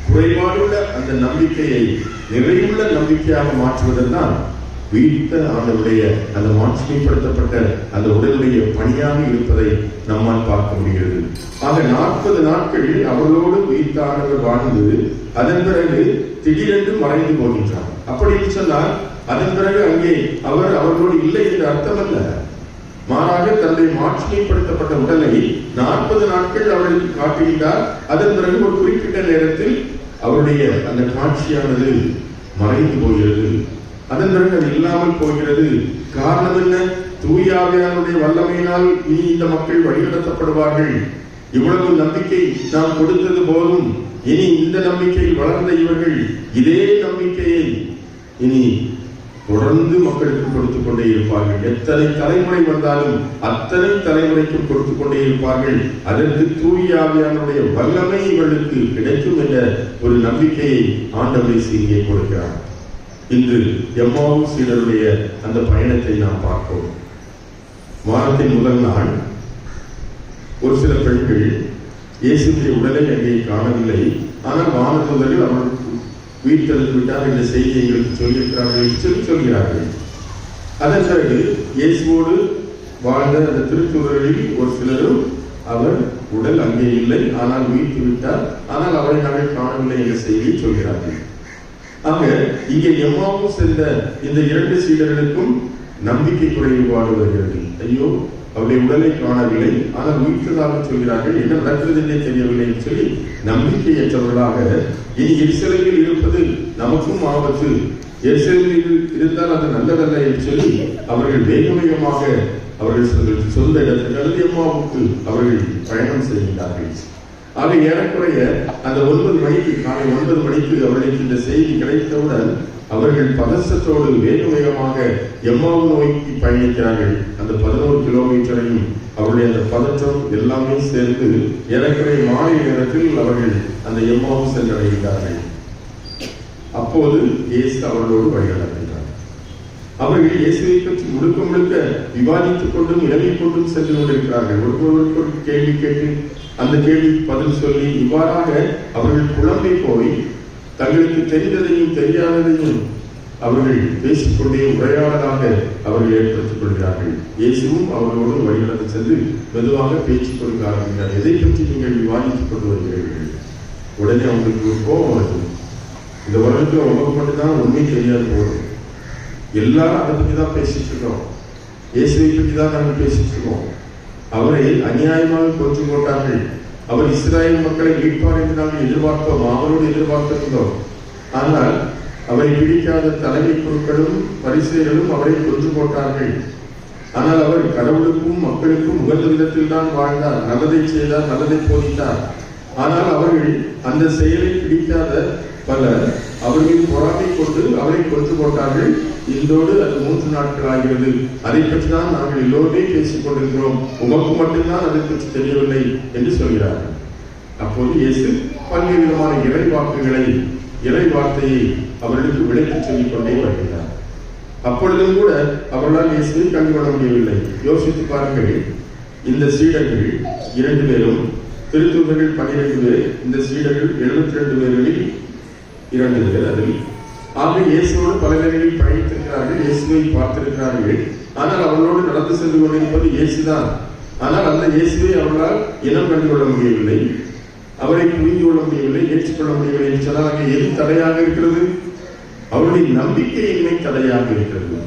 குறைபாடுள்ள அந்த நம்பிக்கையை நிறைவுள்ள நம்பிக்கையாக மாற்றுவதற்தான் உயிர்த்த ஆண்டவருடைய அந்த மாட்சிமைப்படுத்தப்பட்ட அந்த உடலுடைய பணியாக இருப்பதை நம்மால் பார்க்க முடிகிறது. ஆக 40 நாட்கள் அவர்களோடு உயிர்த்த ஆண்டவர் வாழ்ந்து அதன் பிறகு திடீரென்று மறைந்து போகின்றார். அப்படி சொன்னால் அதன் பிறகு அங்கே அவர்களோடு இல்லை என்று அர்த்தமல்ல. மாறாக தன்னுடைய மாட்சிமைப்படுத்தப்பட்ட உடலை 40 நாட்கள் அவர்களுக்கு காட்டுகின்றார். அதன் பிறகு ஒரு குறிப்பிட்ட நேரத்தில் அவருடைய அந்த காட்சியானது மறைந்து போகிறது. அதன் பிறகு அது இல்லாமல் போகிறது. காரணம் என்ன? தூய ஆவியானுடைய வல்லமையினால் இனி இந்த மக்கள் வழிநடத்தப்படுவார்கள். இவ்வளவு நம்பிக்கை நாம் கொடுத்தது போதும், இனி இந்த நம்பிக்கையில் வளர்ந்த இவர்கள் இதே நம்பிக்கையை இனி தொடர்ந்து மக்களுக்கு கொடுத்துக் கொண்டே இருப்பார்கள். எத்தனை தலைமுறை வந்தாலும் அத்தனை தலைமுறைக்கும் கொடுத்துக் கொண்டே இருப்பார்கள். அதற்கு தூய ஆவியானுடைய வல்லமை இவர்களுக்கு கிடைக்கும் என்ற ஒரு நம்பிக்கையை ஆண்டவர் இங்கே கொடுக்கிறார். இன்று எம்மாவூஸ் சீடருடைய அந்த பயணத்தை நாம் பார்ப்போம். வாரத்தின் முதல் நாள் ஒரு சில பெண்கள் இயேசுவின் உடலை அங்கே காணவில்லை. ஆனால் வானதூதர்கள் அவர்கள் உயிர்த்தெழுந்து விட்டார் என்ற செய்தி எங்களுக்கு சொல்லியிருக்கிறார்கள் என்று சொல்கிறார்கள். அதன் பிறகு இயேசுவோடு வாழ்ந்த அந்த திருத்தூதர்களில் ஒரு சிலரும் அவர் உடல் அங்கே இல்லை, ஆனால் உயிர்த்து விட்டார், ஆனால் அவரை நாங்கள் காணவில்லை என்ற செய்தியை சொல்கிறார்கள். ஆக இங்கே எம்மாவூஸ் சென்ற இந்த 2 சீடர்களுக்கும் நம்பிக்கை குறைபாடு வருகிறது. ஐயோ, அவருடைய உடலை காணவில்லை, ஆனால் உயிர்த்ததாக சொல்கிறார்கள், என்ன நடக்கிறது என்றே தெரியவில்லை என்று சொல்லி நம்பிக்கையற்றவர்களாக இனி எருசலேமில் இருப்பது நமக்கும் ஆபத்து, எருசலேமில் இருந்தால் அது நல்லதல்ல என்று சொல்லி அவர்கள் வேகமாக அவர்கள் சொந்த இடத்துக்கு அல்லது எம்மாவுக்கு அவர்கள் பயணம் செய்கின்றார்கள். ஆக ஏறக்குறைய அந்த 9 மணிக்கு, காலை 9 மணிக்கு அவர்களுக்கு இந்த செய்தி கிடைத்தவுடன் அவர்கள் பதற்றத்தோடு வேகமாக எம்மாவு நோக்கி பயணிக்கிறார்கள். அந்த 11 கிலோமீட்டரையும் அவருடைய அந்த பதற்றம் எல்லாமே சேர்ந்து ஏறக்குறைய மாலை நேரத்தில் அவர்கள் அந்த எம்மாவு சென்றடைகிறார்கள். அப்போது இயேசு அவர்களோடு வழிநடத்துகிறார். அவர்கள் இயேசுவை பற்றி முழுக்க முழுக்க விவாதித்துக் கொண்டும் இறங்கிக் கொண்டும் சென்று கொண்டிருக்கிறார்கள். ஒருவருக்கு ஒரு கேள்வி கேட்டு அந்த கேள்விக்கு பதில் சொல்லி இவ்வாறாக அவர்கள் குழம்பி போய் தங்களுக்கு தெரிந்ததையும் தெரியாததையும் அவர்கள் பேசிக்கொண்டே உரையாடலாக அவர்கள் ஏற்படுத்திக் கொள்கிறார்கள். இயேசுவும் அவர்களோடு வழிநடத்தி சென்று மெதுவாக பேச்சுக் கொடுக்க ஆரம்பிக்கிறார். எதை பற்றி நீங்கள் விவாதித்துக் கொண்டு வருகிறீர்கள்? உடனே அவங்களுக்கு ஒரு கோபம் வருது. இந்த உலகத்தில் உலகம் மட்டும்தான் உண்மை தெரியாது போதும், எல்லாரும் அதை பற்றி தான் பேசிட்டு இருக்கோம், இயேசுவை பற்றி தான் நாங்கள் பேசிட்டு இருக்கோம். அவரை அநியாயமாக கொன்று போட்டார்கள். அவர் இஸ்ராயல் மக்களை மீட்பார் என்று நாங்கள் எதிர்பார்த்தோம், அவரோடு எதிர்பார்த்திருந்தோம். ஆனால் அவரை பிடிக்காத தலைமை குழுக்களும் பரிசேயர்களும் அவரை கொன்று போட்டார்கள். ஆனால் அவர் கடவுளுக்கும் மக்களுக்கும் உகந்த விதத்தில் தான் வாழ்ந்தார், நல்லதை செய்தார், நல்லதை போதித்தார். ஆனால் அவர்கள் அந்த செயலை பிடிக்காத பலர் அவர்களின் பொறாமை கொண்டு அவரை கொன்று போட்டார்கள். இதோடு அது 3 நாட்கள் ஆகிறது. அதை பற்றி தான் நாங்கள் எல்லோருமே பேசிக் கொண்டிருக்கிறோம், உமக்கு மட்டும்தான் அதை பற்றி தெரியவில்லை என்று சொல்கிறார்கள். அப்போது இயேசு பல்வேறு விதமான இறை வார்த்தையை அவர்களுக்கு விளக்கி சொல்லிக் கொண்டே வருகிறார். அப்பொழுதும் கூட அவர்களால் இயேசுவை கண்டுகொள்ள முடியவில்லை. யோசித்து பாருங்கள், இந்த சீடர்கள் 2 பேரும், திருத்தூதர்கள் 12 பேர், இந்த சீடர்கள் 72 பேர்களில் 2 பேர். அதில் ஆக இயேசுவோடு பல நேரங்களில் பயணித்திருக்கிறார்கள், இயேசுவை பார்த்திருக்கிறார்கள். ஆனால் அவர்களோடு நடந்து சென்று கொண்டிருப்பது இயேசுதான். ஆனால் அந்த இயேசுவை அவர்களால் இனம் கண்டுகொள்ள முடியவில்லை, அவரை புரிந்து கொள்ள முடியவில்லை, ஏற்றுக்கொள்ள முடியவில்லை என்று சொன்னால் அங்கே எது தடையாக இருக்கிறது? அவருடைய நம்பிக்கையின்மை தடையாக இருக்கிறது.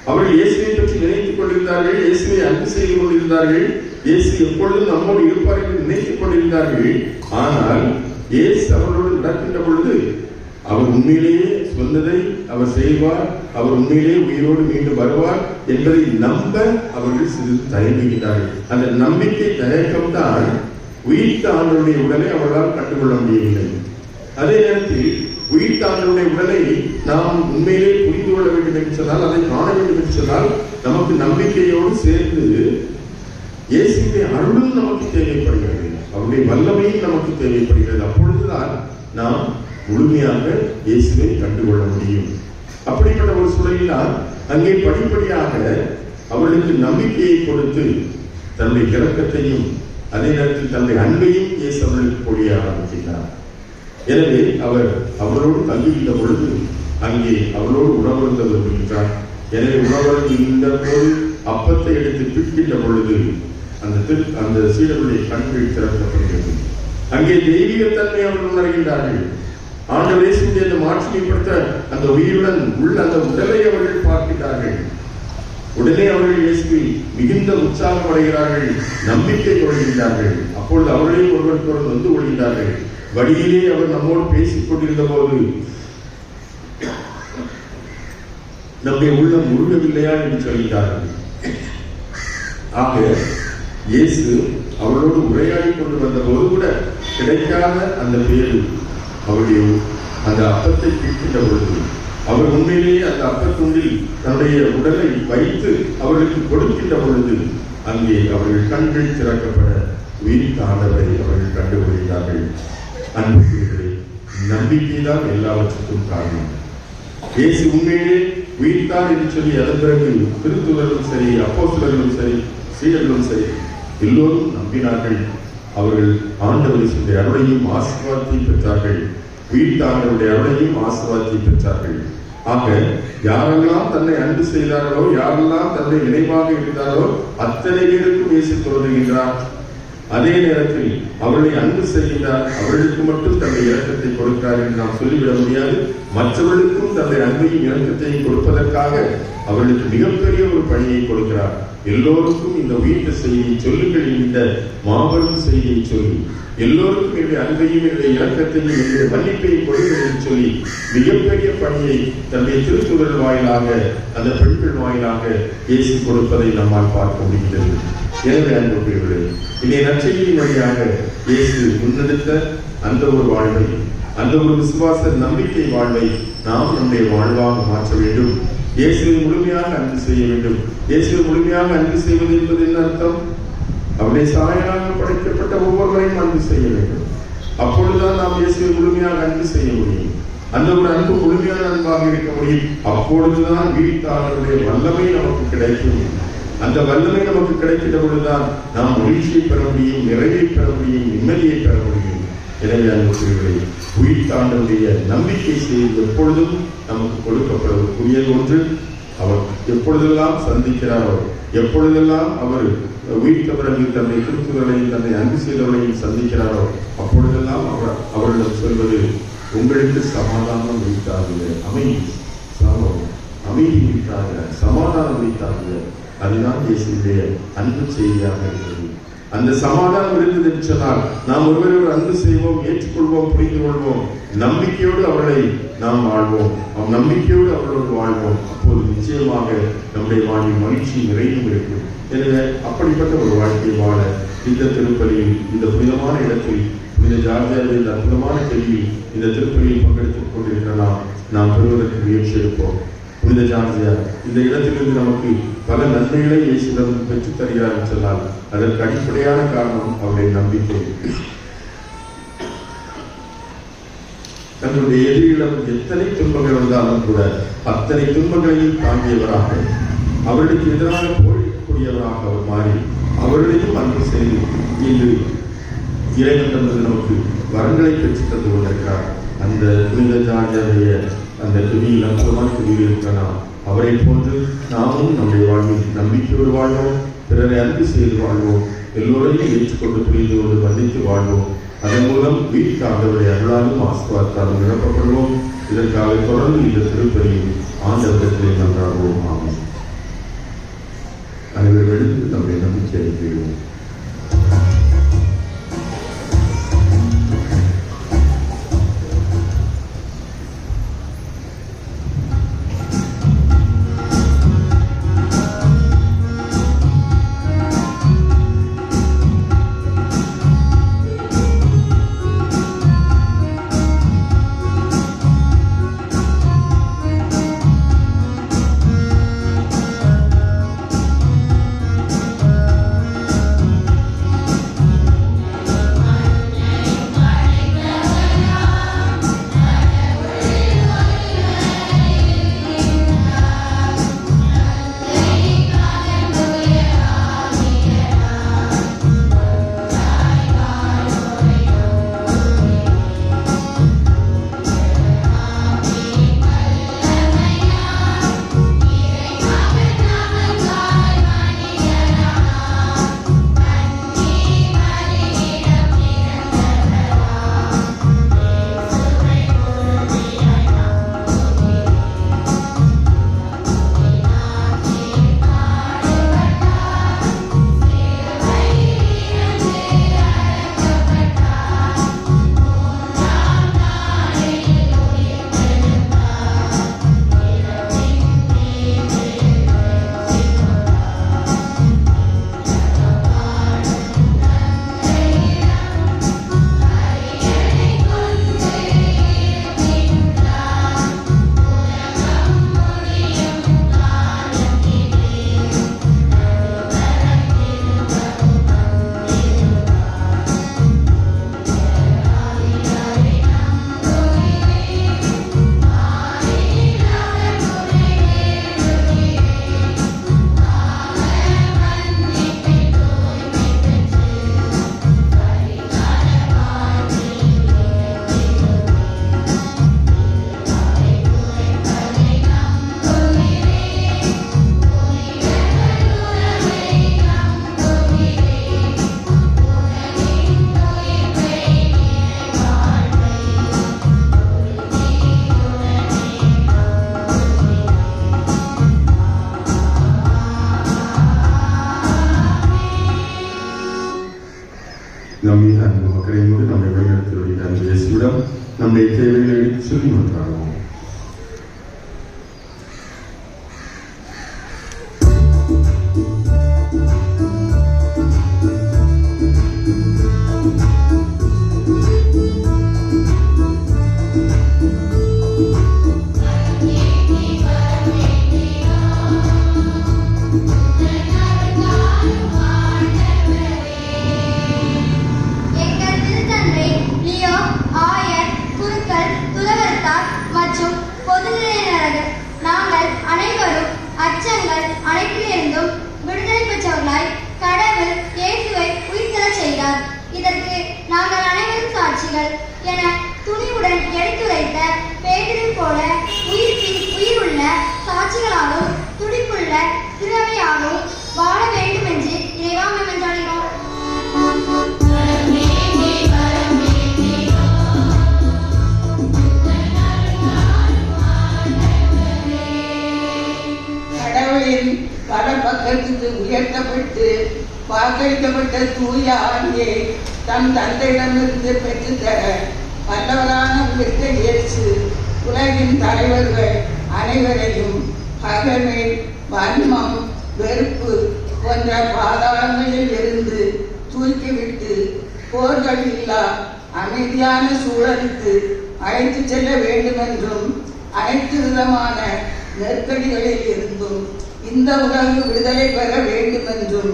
அவர்கள் இயேசுவை பற்றி நினைத்துக் கொண்டிருந்தார்கள், இயேசுவை அன்பு செய்து கொண்டிருந்தார்கள், இயேசு எப்பொழுதும் நம்மோடு இருப்பார் என்று நினைத்துக் கொண்டிருந்தார்கள். ஆனால் இயேசு அவர்களோடு நடக்கின்ற பொழுது அவர் உண்மையிலேயே சொன்னதை அவர் செய்வார், அவர் உண்மையிலேயே உயிரோடு மீண்டும் வருவார் என்பதை நம்ப அவர்கள் சிறிது தயங்குகிறார்கள். அந்த நம்பிக்கை தயக்கம்தான் உயிர்த்த ஆண்டவருடைய உடலை அவர்களால் கண்டுகொள்ள முடியவில்லை. அதே நேரத்தில் உயிர்த்த ஆண்டவருடைய உடலை நாம் உண்மையிலே புரிந்து கொள்ள வேண்டும் என்று சொன்னால், அதை காண வேண்டும் என்று சொன்னால், நமக்கு நம்பிக்கையோடு சேர்ந்து இயேசுவின் அருளும் நமக்கு தேவைப்படுகிறது, அவருடைய வல்லமையும் நமக்கு தேவைப்படுகிறது. அப்பொழுதுதான் நாம் முழுமையாக இயேசுவை கண்டுகொள்ள முடியும். அப்படிப்பட்ட ஒரு சூழலில் அங்கே படிப்படியாக அவர்களுக்கு நம்பிக்கையை கொடுத்து தன்னுடைய இரக்கத்தையும் அதே நேரத்தில் தன்னுடைய அன்பையும் இயேசு அவர்களுக்கு பொழிய ஆரம்பிக்கிறார். எனவே அவர் அவரோடு தங்குகின்ற பொழுது அங்கே அவரோடு உணவருந்த விரும்புகின்றார். எனவே உணவருந்த போது அப்பத்தை எடுத்து பிற்கின்ற பொழுது அந்த சீடர்களுடைய கண்கள் திறக்கப்படுகிறது. அங்கே தெய்வீக தன்மை அவர்கள் உணர்கின்றார்கள். ஆண்டவர் இயேசுவின் அந்த மாட்சிமைப்படுத்த அந்த உயிருடன் உள்ள அந்த உடலை அவர்கள் பார்க்கிறார்கள். உடனே அவர்கள் இயேசுவை மிகுந்த உற்சாகம் அடைகிறார்கள், நம்பிக்கை கொள்கின்றார்கள். அப்பொழுது அவர்களையும் ஒருவருக்கொருவர் வந்து கொள்கின்றார்கள். வழியிலே அவர் நம்மோடு பேசிக் கொண்டிருந்த போது நம்முடைய உள்ளம் உருகவில்லையா என்று சொல்கிறார்கள். ஆக இயேசு அவர்களோடு உரையாடி கொண்டு வந்த போது கூட கிடைக்காத அந்த பேரு அவருடைய அந்த அப்பத்தை கேட்கின்ற பொழுது அவர் உண்மையிலேயே அந்த அப்பத்துண்டில் தன்னுடைய உடலை வைத்து அவர்களுக்கு கொடுக்கின்ற பொழுது அங்கே அவர்கள் கண்கள் திறக்கப்பட உயிர்த்த ஆண்டவரை அவர்கள் கண்டுபிடித்தார்கள். அன்புக்குரியவர்களே, நம்பிக்கைதான் எல்லாவற்றுக்கும் காரணம். இயேசு உண்மையிலே உயிர்த்தார் என்று சொல்லி அதன் பிறகு திருத்துவர்களும் சரி, அப்போஸ்தலர்களும் சரி, சீடர்களும் சரி எல்லோரும் நம்பினார்கள். அவர்கள் ஆண்டவருடைய அருளையும் ஆசீர்வாதத்தையும் பெற்றார்கள். உயிர்த்த ஆண்டவருடைய அருளையும் ஆசீர்வாதத்தையும் பெற்றார்கள். ஆக யாரெல்லாம் தன்னை அன்பு செய்தார்களோ, யாரெல்லாம் தன்னை நினைவாக இருந்தாரோ அத்தனை பேருக்கும் இயேசு தோன்றுகின்றார். அதே நேரத்தில் அவர்களை அன்பு செய்கின்றார். அவர்களுக்கு மட்டும் தன்னுடைய இரக்கத்தை கொடுக்கிறார் என்று நாம் சொல்லிவிட முடியாது. மற்றவர்களுக்கும் தன்னுடைய அன்பையும் இரக்கத்தையும் கொடுப்பதற்காக அவர்களுக்கு மிகப்பெரிய ஒரு பணியை கொடுக்கிறார். எல்லோருக்கும் இந்த உயிர்த்த செய்தியை சொல்லுங்கள், இந்த மாபெரும் செய்தியை சொல்லி எல்லோருக்கும் என்னுடைய அன்பையும் என்னுடைய இரக்கத்தையும் என்னுடைய மன்னிப்பையும் கொடுங்கள் என்று சொல்லி மிகப்பெரிய பணியை தன்னுடைய திருத்துவர்கள் வாயிலாக, அந்த பெண்கள் வாயிலாக இயேசு கொடுப்பதை நம்மால் பார்க்க முடிகிறது. எனவே அன்புக்குரியவர்களே, இதை நற்செய்தியின் வழியாக இயேசு முன்னெடுத்த அந்த ஒரு வாழ்வை, அந்த ஒரு விசுவாச நம்பிக்கை வாழ்வை நாம் நம்முடைய வாழ்வாக மாற்ற வேண்டும். இயேசுவை முழுமையாக அன்பு செய்ய வேண்டும். இயேசுவை முழுமையாக அன்பு செய்வது என்பது என்ன அர்த்தம்? அவருடைய சாயலாக படைக்கப்பட்ட ஒவ்வொருவரையும் அன்பு செய்ய வேண்டும். அப்பொழுதுதான் நாம் இயேசுவை முழுமையாக அன்பு செய்ய முடியும். அந்த ஒரு அன்பு முழுமையான அன்பாக இருக்க முடியும். அப்பொழுதுதான் வீழ்த்தாளருடைய வல்லமை நமக்கு கிடைக்கும். அந்த வல்லமை நமக்கு கிடைக்கின்ற பொழுதுதான் நாம் மகிழ்ச்சியை பெற முடியும், நிறைவை பெற முடியும், நிம்மதியை பெற முடியும். எனவே அன்புக்குரியவர்களே, உயிர்த்தாண்டவருடைய நம்பிக்கை செய்து எப்பொழுதும் நமக்கு கொடுக்கப்படக்கூடிய ஒன்று. அவர் எப்பொழுதெல்லாம் சந்திக்கிறாரோ, எப்பொழுதெல்லாம் அவர் உயிர்த்த பிறகு தன்னை திருத்துவர்களையும் தன்னை அன்பு செய்தவர்களையும் சந்திக்கிறாரோ அப்பொழுதெல்லாம் அவர்களிடம் சொல்வது, உங்களுக்கு சமாதானம் வைத்தார்கள், அமைதி வைத்தார்கள், சமாதானம் வைத்தார்கள். அதுதான் இயேசுடைய அன்பு செய்தியாக இருக்கிறது. அந்த சமாதானம் இருந்தது என்று சொன்னால் நாம் ஒருவரை அன்பு செய்வோம், ஏற்றுக்கொள்வோம், புரிந்து கொள்வோம், நம்பிக்கையோடு அவர்களை நாம் வாழ்வோம், நம்பிக்கையோடு அவர்களோடு வாழ்வோம். அப்போது நிச்சயமாக நம்முடைய வாழ்வில் மகிழ்ச்சி நிறைவும் இருக்கும். எனவே அப்படிப்பட்ட ஒரு வாழ்க்கையை வாழ இந்த திருப்பலியில், இந்த புனிதமான இடத்தில், புனித ஜார்ஜியாவில் இந்த அற்புதமான கேள்வியில் இந்த திருப்பலியில் பங்கெடுத்துக் கொண்டிருக்கிற நாம் பெறுவதற்கு முயற்சி எடுப்போம். புனித ஜார்ஜியா இந்த இடத்திலிருந்து நமக்கு பல நன்மைகளை இயேசுவிடம் பெற்றுத் தருகிறார் என்று சொன்னால் அதற்கு அடிப்படையான காரணம் அவருடைய நம்பிக்கை. தன்னுடைய எதிரிடம் எத்தனை துன்பங்கள் வந்தாலும் கூட அத்தனை துன்பங்களையும் தாங்கியவராக, அவர்களுக்கு எதிராக போரிடக்கூடியவராக அவர் மாறி அவர்களையும் அன்பு செய்து இன்று இறைவன் நமக்கு வரங்களை பெற்றுத் தந்து கொண்டிருக்கிறார். அந்த புனித ஜார்ஜியாவுடைய அந்த துணியில் அற்புதமான துணியில் இருக்கிறார். அவரை போன்று நாமும் நம்முடைய வாழ்வில் நம்பிக்கையோடு வாழ்வோம், பிறரை அன்பு செய்து வாழ்வோம், எல்லோரையும் ஏற்றுக்கொண்டு புரிந்து கொண்டு மன்னித்து வாழ்வோம். அதன் மூலம் வீட்டுக்கு ஆண்டவருடைய அருளாலும் ஆசீர்வாதத்தாலும் நிரப்பப்படுவோம். இதற்காக தொடர்ந்து இந்த திருப்பலியில் ஆண்டவரிடத்திலே நன்றாகவும் ஆகும். அனைவரும் எழுந்து நம்முடைய நம்பிக்கை அறிவிக்கிறோம். அக்கறையோடு நம்மை வழிநடத்தியுள்ள இயேசுவிடம் நம்முடைய தேவைகளை சொல்லி வந்தாரோம். நாங்கள் அனைவரும் அச்சங்கள் அனைத்திலிருந்தும் விடுதலை பெற்றவர்களாய் கடவுள் இயேசுவை உயிர்த்தெழச் செய்தார். இதற்கு நாங்கள் அனைவரும் சாட்சிகள் என துணிவுடன் எடுத்துரைத்த பேதுரு போல உயிருள்ள சாட்சிகளாகவும் துடிப்புள்ள திறமையாகவும் வாழ வேண்டும் என்று இறைவா மன்றாடுகிறோம். வலப்பக்கத்துக்கு உயர்த்தப்பட்டு வாக்களிக்கப்பட்ட தூய ஆவியை தம் தந்தையிடமிருந்து பெற்றுத்தர வல்லவரான உயிர்த்த இயேசு உலகின் தலைவர்கள் அனைவரையும் பகைமை, வன்மம், வெறுப்பு போன்ற பாதாளங்களில் இருந்து தூக்கிவிட்டு போர்கள் இல்லா அமைதியான சூழலுக்கு அழைத்து செல்ல வேண்டுமென்றும் அனைத்து விதமான நெருக்கடிகளில் இருந்தும் இந்த உலகு விடுதலை பெற வேண்டும் என்றும்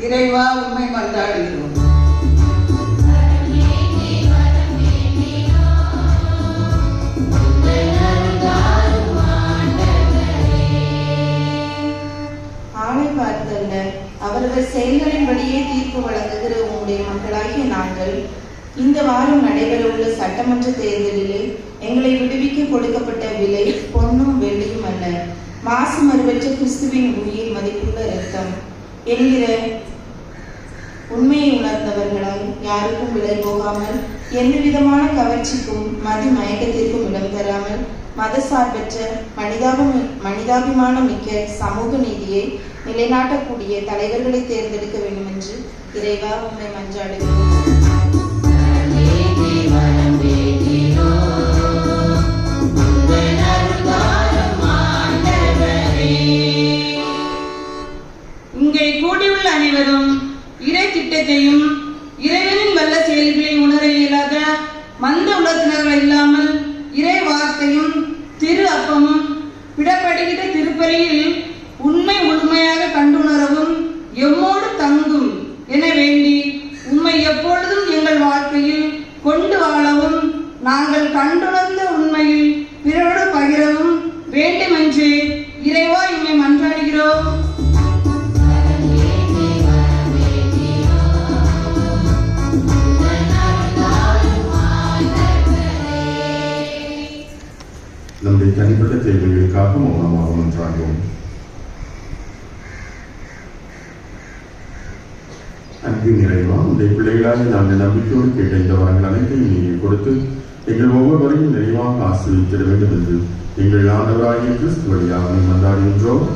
இறைவா உம்மை மன்றாடுகிறோம். ஆணை பார்த்தல்ல, அவர்கள் செயல்களின்படியே தீர்ப்பு வழங்குகிற உங்களுடைய மக்களாகிய நாங்கள் இந்த வாரம் நடைபெறவுள்ள சட்டமன்ற தேர்தலிலே எங்களை விடுவிக்க கொடுக்கப்பட்ட விலை பொன்னும் வெள்ளியும் அல்ல, மாசு மறுவற்ற கிறிஸ்துவின் உயிர் மதிப்புள்ள இரத்தம் என்கிற உண்மையை உணர்ந்தவர்களால் யாருக்கும் விலை போகாமல், எந்த விதமான கவர்ச்சிக்கும் மதி மயக்கத்திற்கும் இடம் தராமல், மதசார்பற்ற மனிதாபிமானம் மிக்க சமூக நீதியை நிலைநாட்டக்கூடிய தலைவர்களை தேர்ந்தெடுக்க வேண்டும் என்று இறைவா உம்மை மன்றாடுகிறோம். இங்கே கூடியுள்ள அனைவரும் இறை திட்டத்தையும் இறைவனின் வல்ல செயல்களை உணர இயலாத மந்த உலகத்தினர்கள் இல்லாமல் இறை வார்த்தையும் திரு அப்பமும் விடப்படுகிற திருப்பலியில் உண்மை முழுமையாக கண்டுணரவும் எம்மோடு தங்கும் என வேண்டி உம்மை எப்பொழுதும் எங்கள் வாழ்க்கையில் கொண்டு வாழவும் நாங்கள் கண்டுணர்ந்த உண்மையில் பிறரோடு பகிரவும் வேண்டுமென்று இறைவா இம்மை மன்றாடுகிறோம். நம்முடைய தனிப்பட்ட தேவைகளுக்காக மௌனமாக மன்றாடுவோம். அன்பின் இறைவா, உடைய பிள்ளைகளாக நாங்கள் நம்பிக்கையோடு கேட்ட இந்த வரங்கள் அனைத்தையும் நீங்கள் கொடுத்து எங்கள் ஒவ்வொருவரையும் நிறைவாக ஆசீர்வதித்திட வேண்டும் என்று எங்கள் ஆண்டவராகிய கிறிஸ்து வழியாக மன்றாடுகின்றோம்.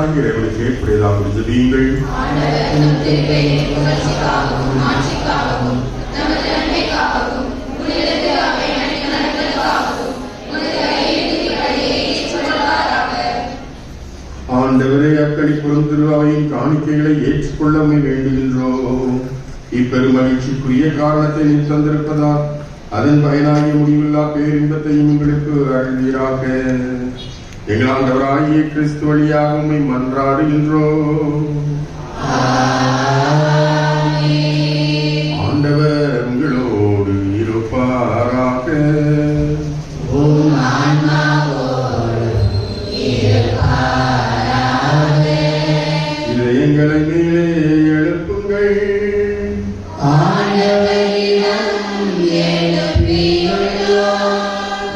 தந்தையாக இறைவனுக்கு ஏற்புடையதாக ஜெபியுங்கள். ஆண்டவரே, அக்களிப்புறும் திருவாவையின் காணிக்கைகளை ஏற்றுக்கொள்ள வேண்டுகின்றோம். இப்பெரும் மகிழ்ச்சிக்குரிய காரணத்தை நீ தந்திருப்பதால் அதன் பயனாகிய முடிவில்லா பேரின்பத்தையும் எங்களுக்கு அருள்வீராக. எங்கள் ஆண்டவராகிய கிறிஸ்து வழியாக உம்மை மன்றாடுகின்றோம். ஆண்டவர் உங்களோடு இருப்பாராக. இதயங்களை மேலே எழுப்புங்கள்.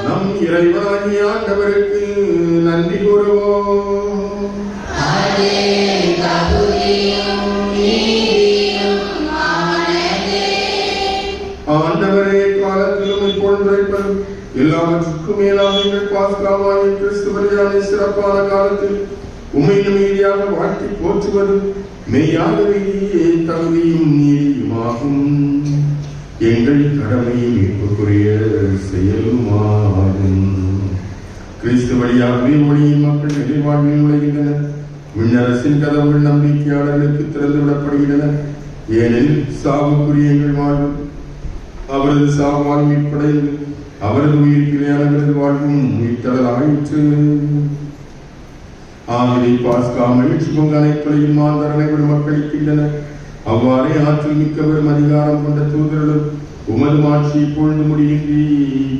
நம் இறைவனாகிய ஆண்டவருக்கு நன்றி கூறுவோம். ஆண்டவரே, காலத்திலும் இப்பொழுது எல்லாவற்றுக்கும் மேலாக எங்கள் பாஸ்காவாகிய கிறிஸ்து வழியான சிறப்பான காலத்தில் உம்மை அமைதியாக வாழ்த்தி போற்றுவதும் மெய்யாகவே தகுதியும் நீதியுமாகும். எங்கள் கடமையும் மீட்புக்குரிய செயலுமாகும். கிறிஸ்து வழியாகவே ஒளியின் மக்கள் நிலைவாழ்வில் நுழைகின்றனர். விண்ணரசின் கதவுகள் நம்பிக்கையாளர்களுக்கு திறந்து விடப்படுகின்றன. ஏனெனில் சாவுக்குரிய எங்கள் வாழ்வு அவரது சாவால் மீட்படைந்து அவரது உயிர்ப்பிலையானவரது வாழ்வும் மீட்டலாயிற்று. ஆகவே பாஸ்கா மகிழ்ச்சி பொங்க அனைத்துலையும் மாந்தரனைகள் மக்களிக்கின்றனர். அவ்வாறே ஆற்றல் மிக்கவரும் அதிகாரம் கொண்ட தூதர்களும் உமது மாட்சி இப்பொழுது முடியின்றி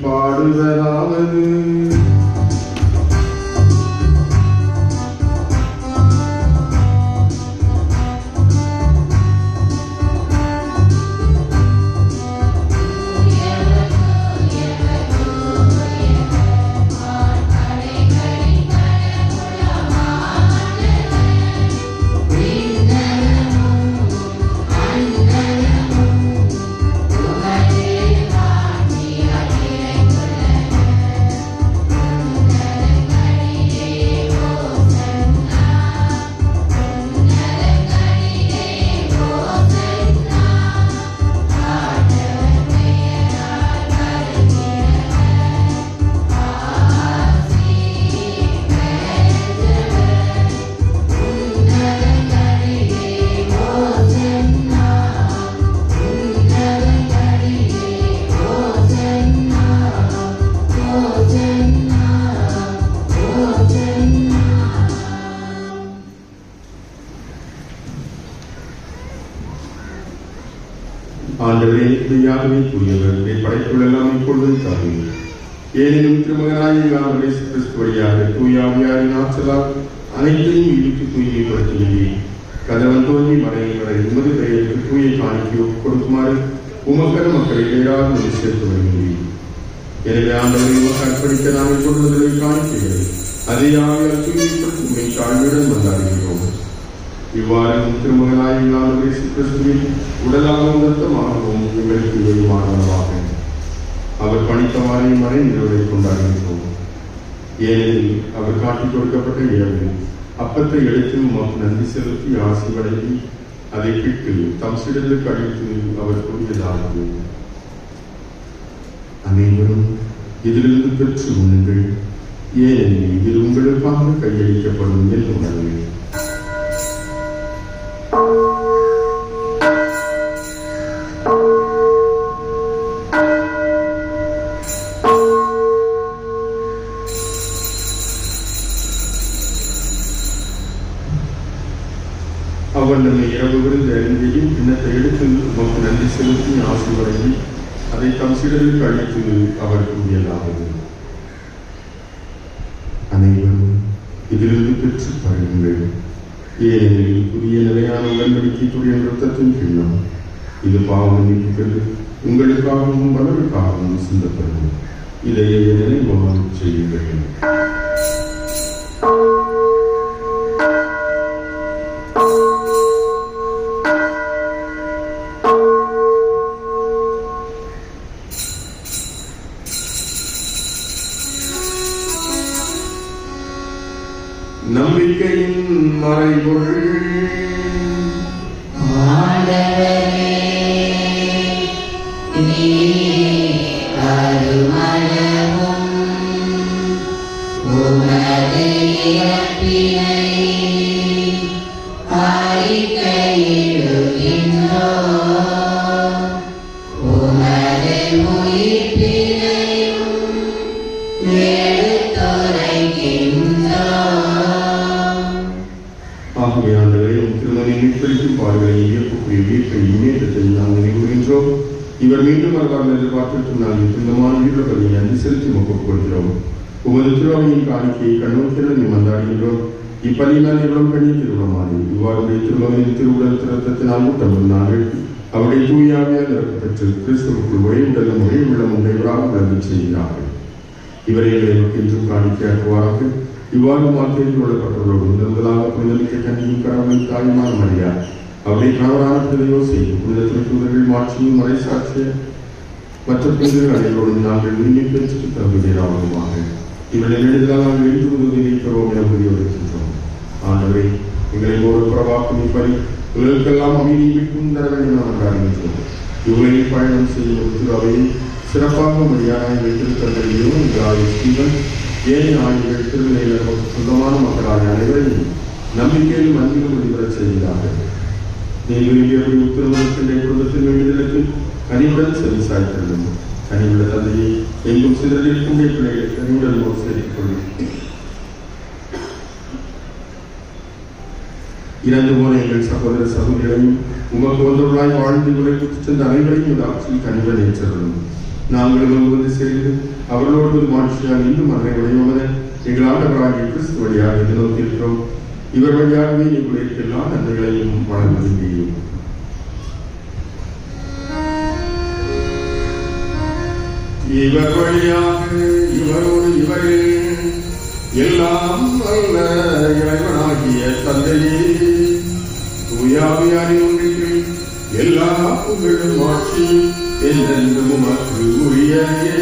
பாடுவதாவது. ஆண்டவரே, யாருமே கூறியவர்களே படைப்புகள் எல்லாம் இப்பொழுது தாருங்கள். ஏனெனும் திருமகனாகிய ஆண்டவரே கிறிஸ்து வழியாக தூயாவியாரின் ஆற்றலால் அனைத்தையும் இழுத்து தூய்மைப்படுத்துகிறேன். கதவன் தோன்றி மறை வரை உமது பெயருக்கு தூய காணிக்கை கொடுக்குமாறு உமக்கர மக்களை பேராக சேர்த்து வருகிறேன். எனவே ஆண்டவரை உமக்கு அர்ப்பணிக்க நாங்கள் கொள்வதை காணிக்கைகள் அதை ஆவியால் தூய்மைப்படுத்தி உண்மை தாழ்வுடன் வந்தாடுகிறோம். இவ்வாறு திருமகனாகிய ஆண்டவரே கிறிஸ்துவின் உடலாகவும் இரத்தமாகவும் எங்களுக்கு உதவியானவராக அவர் பணித்தவாறே மறை நிறுவனை கொண்டாடுகின்றோம். ஏனெனில் அவர் காட்டிக் கொடுக்கப்பட்ட இரவு அப்பத்தை எடுத்து உமக்கு நன்றி செலுத்தி ஆசி வழங்கி அதை பிட்டு தம் சிடலுக்கு அழித்து அவர் கூறியதாவது: அனைவரும் இதிலிருந்து பெற்று உண்ணுங்கள், ஏனெனில் இதில் உங்களுக்காக கையளிக்கப்படும் என் உணவு. அவர் நம்மை இரவு விருந்து அறிந்தையும் பின்னத்தை எடுத்து உமக்கு நன்றி செலுத்தி ஆசி வழங்கி அதை தம் சிடலுக்கு அழித்து அவர் கூறியதாவது: அனைவரும் இதிலிருந்து பெற்று பழகுங்கள், ஏனெனில் புதிய நிலையான உடன்படிக்கைக்குரிய இரத்தத்தின் கிண்ணம் இது பாவம் நீக்கிக்கொண்டு உங்களுக்காகவும் பலருக்காகவும் சிந்தப்படும். இதை நினைவாக செய்யுங்கள். நம்பிக்கையின் இவர் மீண்டும் வருவார் என்று பார்த்துட்டு நாங்கள் சொந்தமான வீரபலியை அன்று செலுத்தி மொக்கப் கொள்கிறோம். உமது திருவாவையின் காணிக்கையை கண்ணோக்கியுடன் நீ மந்தாடுகின்றோம். இப்பலியினால் இவ்வளவு கண்ணி திருவிழமானது. இவ்வாறுடைய திருமகனின் திருவுடல் திறத்தத்தினால் ஊட்டம் நாங்கள் அவருடைய தூயாவியால் நிரப்ப பெற்று கிறிஸ்துவுக்குள் ஒரே உடலும் ஒரே உள்ளம் உடையவராக விளங்க செய்கிறார்கள். இவரை எங்களுக்கு இன்றும் காணிக்கையாக்குவாராக. இவ்வாறு மாற்றில் கொள்ளப்பட்டவர்களோடு முதலாக புனிதமிக்க கண்ணியின் கடவுளை தாய்மான மரியா அவருடைய கணவரான பிள்ளையோ செய்யும் புனித திருத்தூதர்கள் மாற்றியும் மறை சாட்சிய மற்ற புனிதர்கள் அனைவரோடு நாங்கள் விரும்பி பெற்று தகுதியாகுமாக. இவனை எழுதலாம் நாங்கள் எழுத்து உதவியை பெறுவோம் என புரியோடுகின்றோம். ஆண்டவரை எங்களை ஒரு புறவாக்கும் இப்படி இவர்களுக்கெல்லாம் அமைதி மீட்டும் தர வேண்டும் என அறிவித்தோம். இவர்களில் பயணம் செய்யும் திருவையை சிறப்பாக மரியாதை வைத்திருக்கிறதையும் ஸ்டீவன் ஏன் ஆய்வுகள் திருநிலையில் சொந்தமான மக்களான அனைவரையும் நம்பிக்கையிலும் அன்பிலும் வெளிப்படச் செய்கிறார்கள். நீங்களுடைய உத்தரவுடைய குடும்பத்தின் வேண்டுதலுக்கு கனிவுடன் செவி சாய்த்திருந்தோம். கனிவுள்ள தந்தையை எங்கும் சிதறிக்கும் பிள்ளைகளை கனிவுடன் சேர்த்துக் கொள்ளும். இறந்து போன எங்கள் சகோதர சகோதரிகளையும் உமக்கு வந்தவர்களாய் வாழ்ந்து உழைத்து சென்ற அனைவரையும் ஆட்சியில் கனிவுடன் ஏற்றலும். நாங்கள் வந்து சேர்ந்து அவர்களோடு ஒரு மாட்சியால் இன்னும் அன்னை உடையவன எங்கள் ஆண்டவராகிய கிறிஸ்து வழியாக இது நோக்கியிருக்கிறோம். இவர் வழியாகவே எங்களுக்கு எல்லா நன்மைகளையும் வழங்குகின்றீர்கள். இவர் வழியாக இவரோடு இவரே எல்லாம் வல்ல இறைவனாகிய தந்தையே தூயாவியாரின் ஒன்றிற்கு எல்லா புகழும் ஆட்சி என்றென்றும் உமக்கு உரியதே.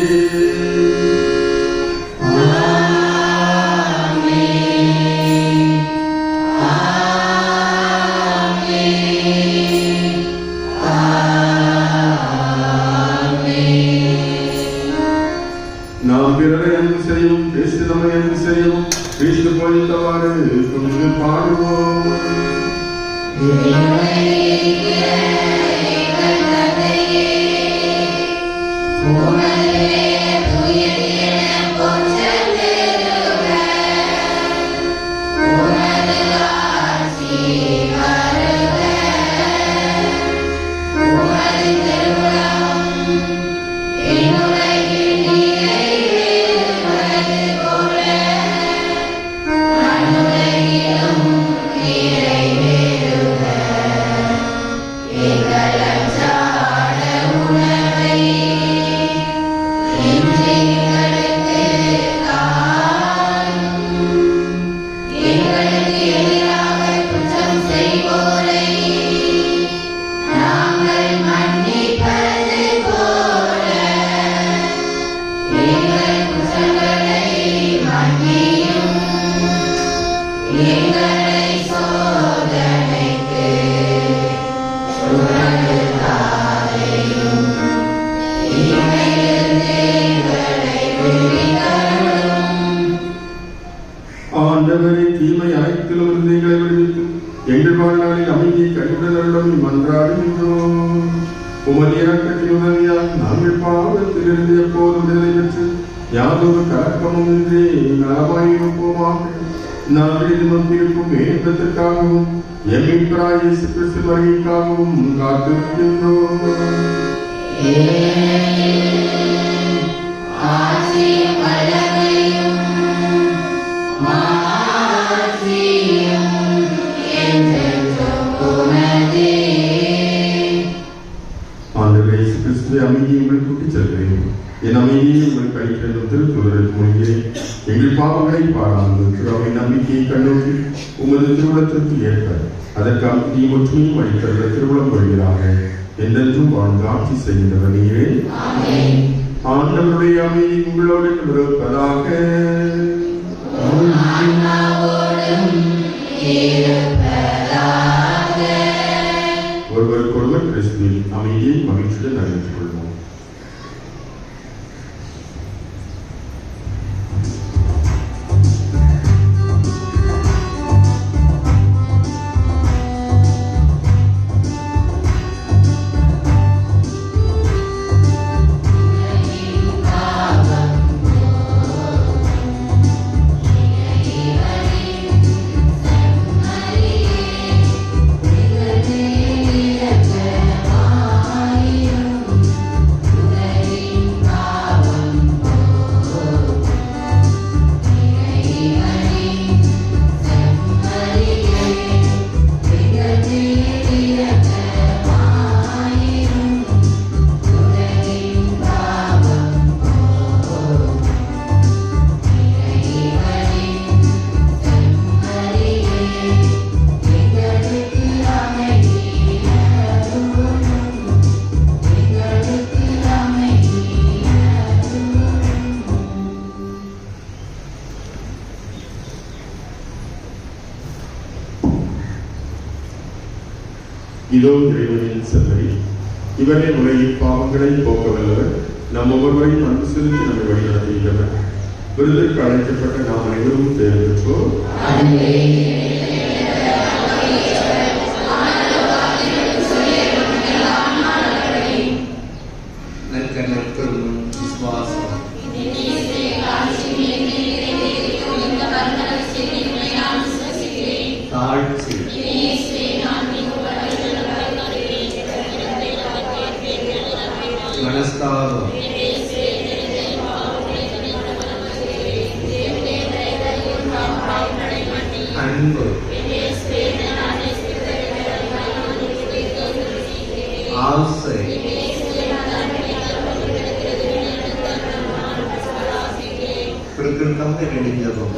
நாம் பிறரை அன்பு செய்யும் கிறிஸ்து நம்மை அன்பு செய்யும் கிறிஸ்து போய்த்தவாறு துணிந்து பாடுவோம். ஆண்டவரை தீமை அனைத்திலும் இருந்து எங்களை விடுவித்து எங்கள் வாழ்நாளில் அமைதியை கண்டுடலும் மன்றாடுகின்றோம். உமது இரக்கத்தின் உதவியால் நாங்கள் பாவத்திலிருந்து எப்போது விடுதலை பெற்று யாதொரு கலக்கமும் இன்றி நலமாயிருப்போமாக. நாங்கள் இது நோக்கியிருக்கும் ஏற்றத்திற்காகவும் எம்மிற்றாய் இயேசு கிறிஸ்து வருகைக்காகவும் காத்திருக்கின்றோம். ஆண்டவரே இயேசு கிறிஸ்துவை அமைதியை உங்கள் கூட்டிச் செல்கிறேன். என் அமைதியை உங்கள் கைக்கிற திருத்துவதற்கு மொழிகிறேன். எங்கள் பாவங்களை பாராமல் திருவை நம்பிக்கையை கண்ணோக்கி உமது திருவுளத்திற்கு ஏற்ப அதற்காக நீ ஒற்றுமையும் அளிக்கிற திருவுளம் கொள்கிறாக என்றென்றும் வாழ்ந்து ஆட்சி செய்கின்றவர் நீரே. ஆண்டவருடைய அமைதி உங்களோடு இருப்பதாக. ஒரு ஒருவருக்கொருவர் கிறிஸ்துவில் அமைதியை மகிழ்ச்சியுடன் அறிவித்துக் கொள்வோம். இதோ இறைவனின் செம்மறி, இவரே உலகின் பாவங்களை போக்க வல்லவர், நம் ஒவ்வொருவரையும் அன்பு செலுத்தி நம்மை வழிநடத்துகிறவர். விருதுக்கு அழைக்கப்பட்ட நாம் அனைவரும் தேர்ந்தெடுப்போம். அன்பு, ஆசை, பிறருக்காக நெடுஞ்சபம்,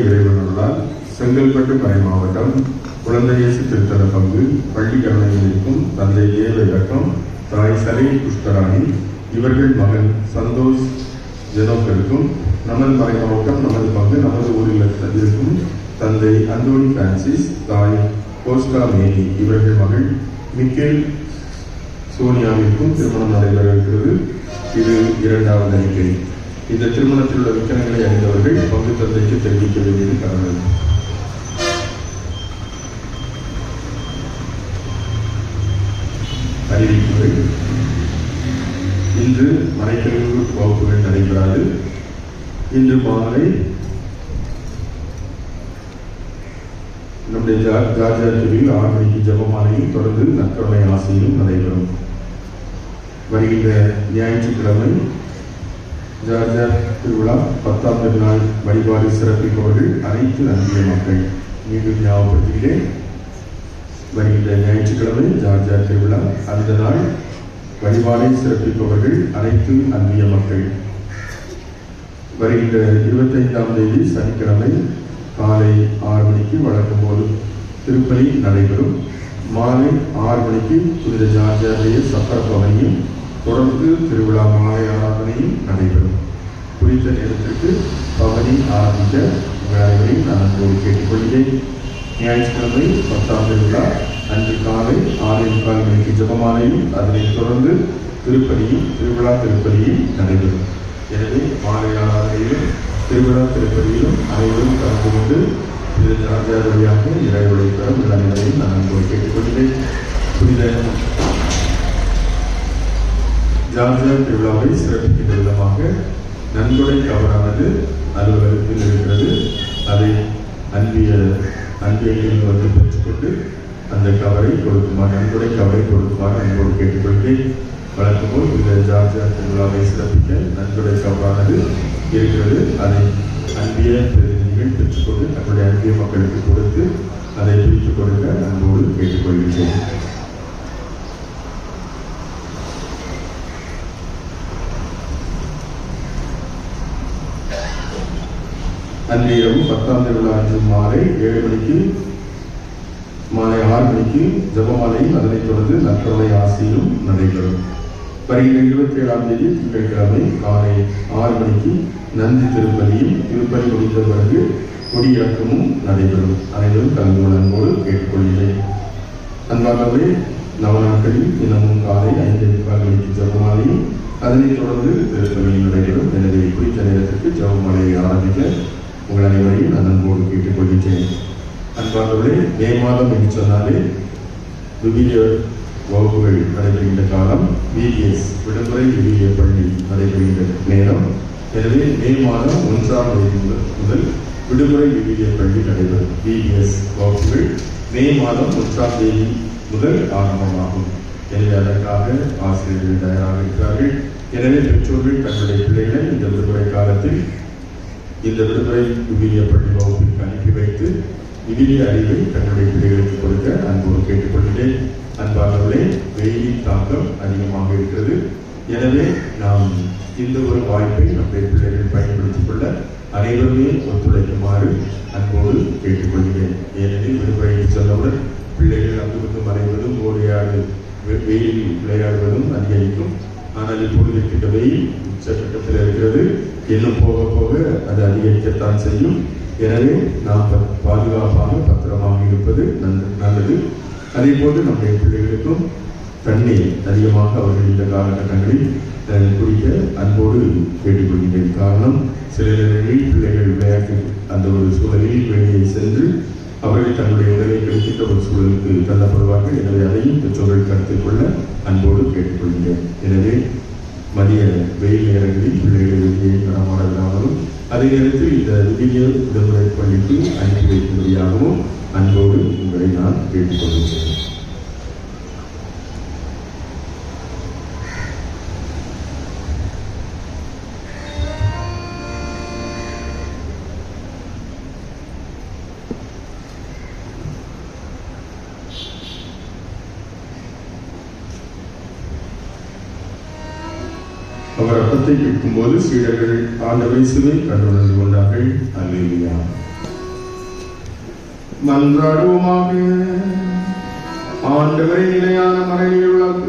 இறைவனர்களால் செங்கல்பட்டு மறை மாவட்டம் குழந்தை இயேசு திருத்தல பங்கு பள்ளி கவலையில் இருக்கும் தந்தை தேவ இலக்கம் தாய் சலை புஷ்கராணி இவர்கள் மகன் சந்தோஷ் ஜெனோக்களுக்கும் நமது மறை மாவட்டம் நமது பங்கு நமது ஊரில் இருக்கும் தந்தை அந்தோனி பிரான்சிஸ் தாய் கோஸ்டா மேனி இவர்கள் மகள் மிக்கேல் சோனியாவிற்கும் திருமணம் நடைபெற இருக்கிறது. இது இரண்டாவது அறிக்கை. இந்த திருமணத்தில் உள்ள விக்கனங்களை அறிந்தவர்கள் பங்கு தந்தைக்கு தெரிவிக்க வேண்டியது கடமை. அறிவிப்புகள். இன்று மறைக்கல்வி வகுப்புகள் நடைபெறாது. இன்று மாலை நம்முடைய ஜார்ஜியா டிவியில் 6 மணிக்கு ஜெபமாலையும் தொடர்ந்து நற்கருணை ஆசையும் நடைபெறும். வருகின்ற ஞாயிற்றுக்கிழமை ஜார்ஜியா திருவிழா 10ஆம் திருநாள் வழிபாடு சிறப்பிப்பவர்கள் அனைத்து அன்பிய மக்கள். மீண்டும் ஞாபகப்படுத்துகிறேன், வருகின்ற ஞாயிற்றுக்கிழமை ஜார்ஜியா திருவிழா, அந்த நாள் வழிபாடை சிறப்பிப்பவர்கள் அனைத்து அன்பிய மக்கள். வருகின்ற 25ஆம் தேதி சனிக்கிழமை காலை 6 மணிக்கு வழக்கம் போது திருப்பலி நடைபெறும். மாலை 6 மணிக்கு புனித ஜார்ஜியாவுடைய சப்பர பவனியும் தொடர்ந்து திருவிழா மாலை ஆராதனையும் நடைபெறும். குறித்த நேரத்திற்கு பவனி ஆரம்பிக்க உங்கள் அனைவரையும் நான் அன்போடு கேட்டுக்கொள்கிறேன். ஞாயிற்றுக்கிழமை 10ஆம் திருவிழா அன்று காலை 6:45 மணிக்கு ஜெபமாலையும் அதனைத் தொடர்ந்து திருப்பலியும் திருவிழா திருப்பலியும் நடைபெறும். எனவே மாலை ஆராதனையிலும் திருவிழா திருப்பலியிலும் அனைவரும் கலந்து கொண்டு புனித ஜார்ஜியா வழியாக இறைவனை பெற உங்கள் அனைவரையும் நான் அன்போடு கேட்டுக்கொள்கிறேன். புனித ஜார்ஜியா திருவிழாவை சிறப்பிக்கின்ற விதமாக நன்கொடை கவரானது அலுவலகத்தில் இருக்கிறது. அதை அன்பியலில் வந்து பெற்றுக்கொண்டு அந்த கவரை கொடுக்குமாறு நன்கொடை கவரை கொடுக்குமாறு அன்போடு கேட்டுக்கொள்கிறேன். வழக்கம் போல் இந்த ஜார்ஜியா திருவிழாவை சிறப்பிக்க நன்கொடை கவரானது இருக்கிறது. அதை அன்பிய பிரதிநிதிகள் பெற்றுக்கொண்டு தங்களுடைய அன்பிய மக்களுக்கு கொடுத்து அதை பிரித்துக் கொடுக்க அன்போடு கேட்டுக்கொள்கிறேன். அன்று இரவு 10ஆம் திருவிழா அன்று மாலை 7 மணிக்கு மாலை 6 மணிக்கு ஜெபமாலையும் அதனைத் தொடர்ந்து நற்கருணை ஆசையும் நடைபெறும். வருகிற 27ஆம் தேதி திங்கட்கிழமை காலை 6 மணிக்கு நந்தி திருப்பலியும் திருப்பலி முடிந்த பிறகு கொடியிறக்கமும் நடைபெறும். அனைவரும் கலந்து கொள்ள அன்போடு கேட்டுக்கொள்கிறேன். அன்பாகவே நவநாட்களில் தினமும் காலை 5:45 மணிக்கு ஜெபமாலையும் அதனைத் தொடர்ந்து திருப்பலியும் நடைபெறும். எனவே குறித்த நேரத்திற்கு ஜெபமாலையை ஆரம்பிக்க உங்கள் அனைவரையும் நான் அன்போடு கேட்டுக்கொள்கிறேன். அன்பாகவே மே மாதம் என்று சொன்னாலே விவிலிய வகுப்புகள் நடைபெறுகின்ற காலம், விபிஎஸ் விடுமுறை விவிலிய பள்ளி நடைபெறுகின்ற நேரம். எனவே மே மாதம் 1ஆம் தேதி முதல் விடுமுறை விவிலிய பள்ளி நடைபெறும். விபிஎஸ் வகுப்புகள் மே மாதம் 1ஆம் தேதி முதல் ஆரம்பமாகும். எனவே அதற்காக ஆசிரியர்கள் தயாராக இருக்கிறார்கள். எனவே பெற்றோர்கள் தங்களுடைய பிள்ளைகளை இந்த விடுமுறை காலத்தில் இந்த விடுமுறை விவிலிய பள்ளி வகுப்பிற்கு அனுப்பி வைத்து விவிலிய அறிவை தங்களுடைய பிள்ளைகளுக்கு கொடுக்க அன்போடு கேட்டுக்கொள்கிறேன். அன்பாகவே வெயிலின் தாக்கம் அதிகமாக இருக்கிறது. எனவே நாம் இந்த ஒரு வாய்ப்பை நம்முடைய பிள்ளைகள் பயன்படுத்திக் கொள்ள அனைவருமே ஒத்துழைக்குமாறு அன்போடு கேட்டுக்கொள்கிறேன். ஏனெனில் விடுமுறையில் சென்றவுடன் பிள்ளைகள் அங்குமிருந்து மறைவதும் வெயிலில் விளையாடுவதும் அதிகரிக்கும். ஆனால் இப்பொழுது இருக்கின்ற வெயில் உச்சகட்டத்தில் இருக்கிறது. இன்னும் போக போக அது அதிகரிக்கத்தான் செய்யும். எனவே நாம் பாதுகாப்பாக பத்திரமாக இருப்பது நல்லது. அதே போன்று நம்முடைய பிள்ளைகளுக்கும் தண்ணீர் அதிகமாக அவர்கள் இந்த காலகட்டங்களில் குடிக்க அன்போடு கேட்டுக்கொள்கிறேன். காரணம், சில நேரங்களில் பிள்ளைகள் விளையாட்டு அந்த ஒரு சூழலில் வெளியே சென்று அவர்கள் தங்களுடைய உடலை கழிக்கின்ற ஒரு சூழலுக்கு தள்ளப்படுவார்கள். எனவே அதையும் பெற்றோர்கள் கருத்தில் கொள்ள அன்போடு கேட்டுக்கொள்கிறேன். எனவே மதிய வெயில் நேரங்களில் பிள்ளைகளை வெளியே நடமாட விடாமலும் அதே நேரத்தில் இந்த விவிலிய விடுமுறை பள்ளிக்கு அனுப்பி வைக்கும்படியாகவும் அன்போடு உங்களை நான் கேட்டுக்கொள்கிறேன். அவர் அப்பத்தை கேட்கும்போது சீடர்கள் ஆண்டவர் இயேசுவை கண்டுணர்ந்து கொண்டார்கள். அல்லேலூயா. மன்றாடுவோமாக. ஆண்டவரை நிலையான மறைநீர்களால்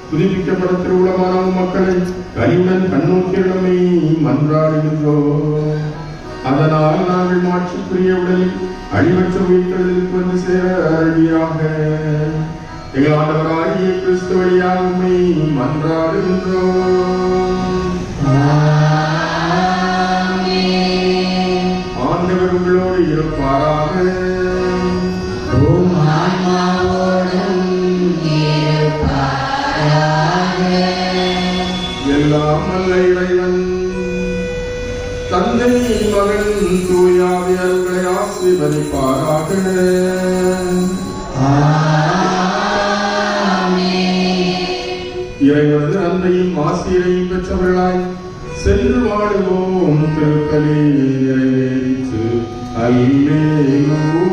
புதுப்பிக்கப்பட திருவுளமான மக்களை கனிவுடன் கண்ணோக்கிடமே மன்றாடுகின்றோம். அதனால் நாங்கள் மாற்றுக்குரிய உடலில் அழிவற்ற உயிர்த்தெழுதலுக்கு வந்து சேர அருள்வீராக. எங்கள் ஆண்டவராகிய கிறிஸ்து வழியாக உம்மை மன்றாடுகின்றோம். ஆண்டவர் உங்களோடு இருப்பாராக. எல்லாம் வல்ல இறைவன் தந்தை மகன் தூயாவியர்களை ஆசீர்வதிப்பாராக. இறைவனது அன்பையும் ஆசிரியரையும் பெற்றவர்களாய் சென்று வாழுவோம். திருப்பலி நிறைவேறிற்று. அல்லேலூயா.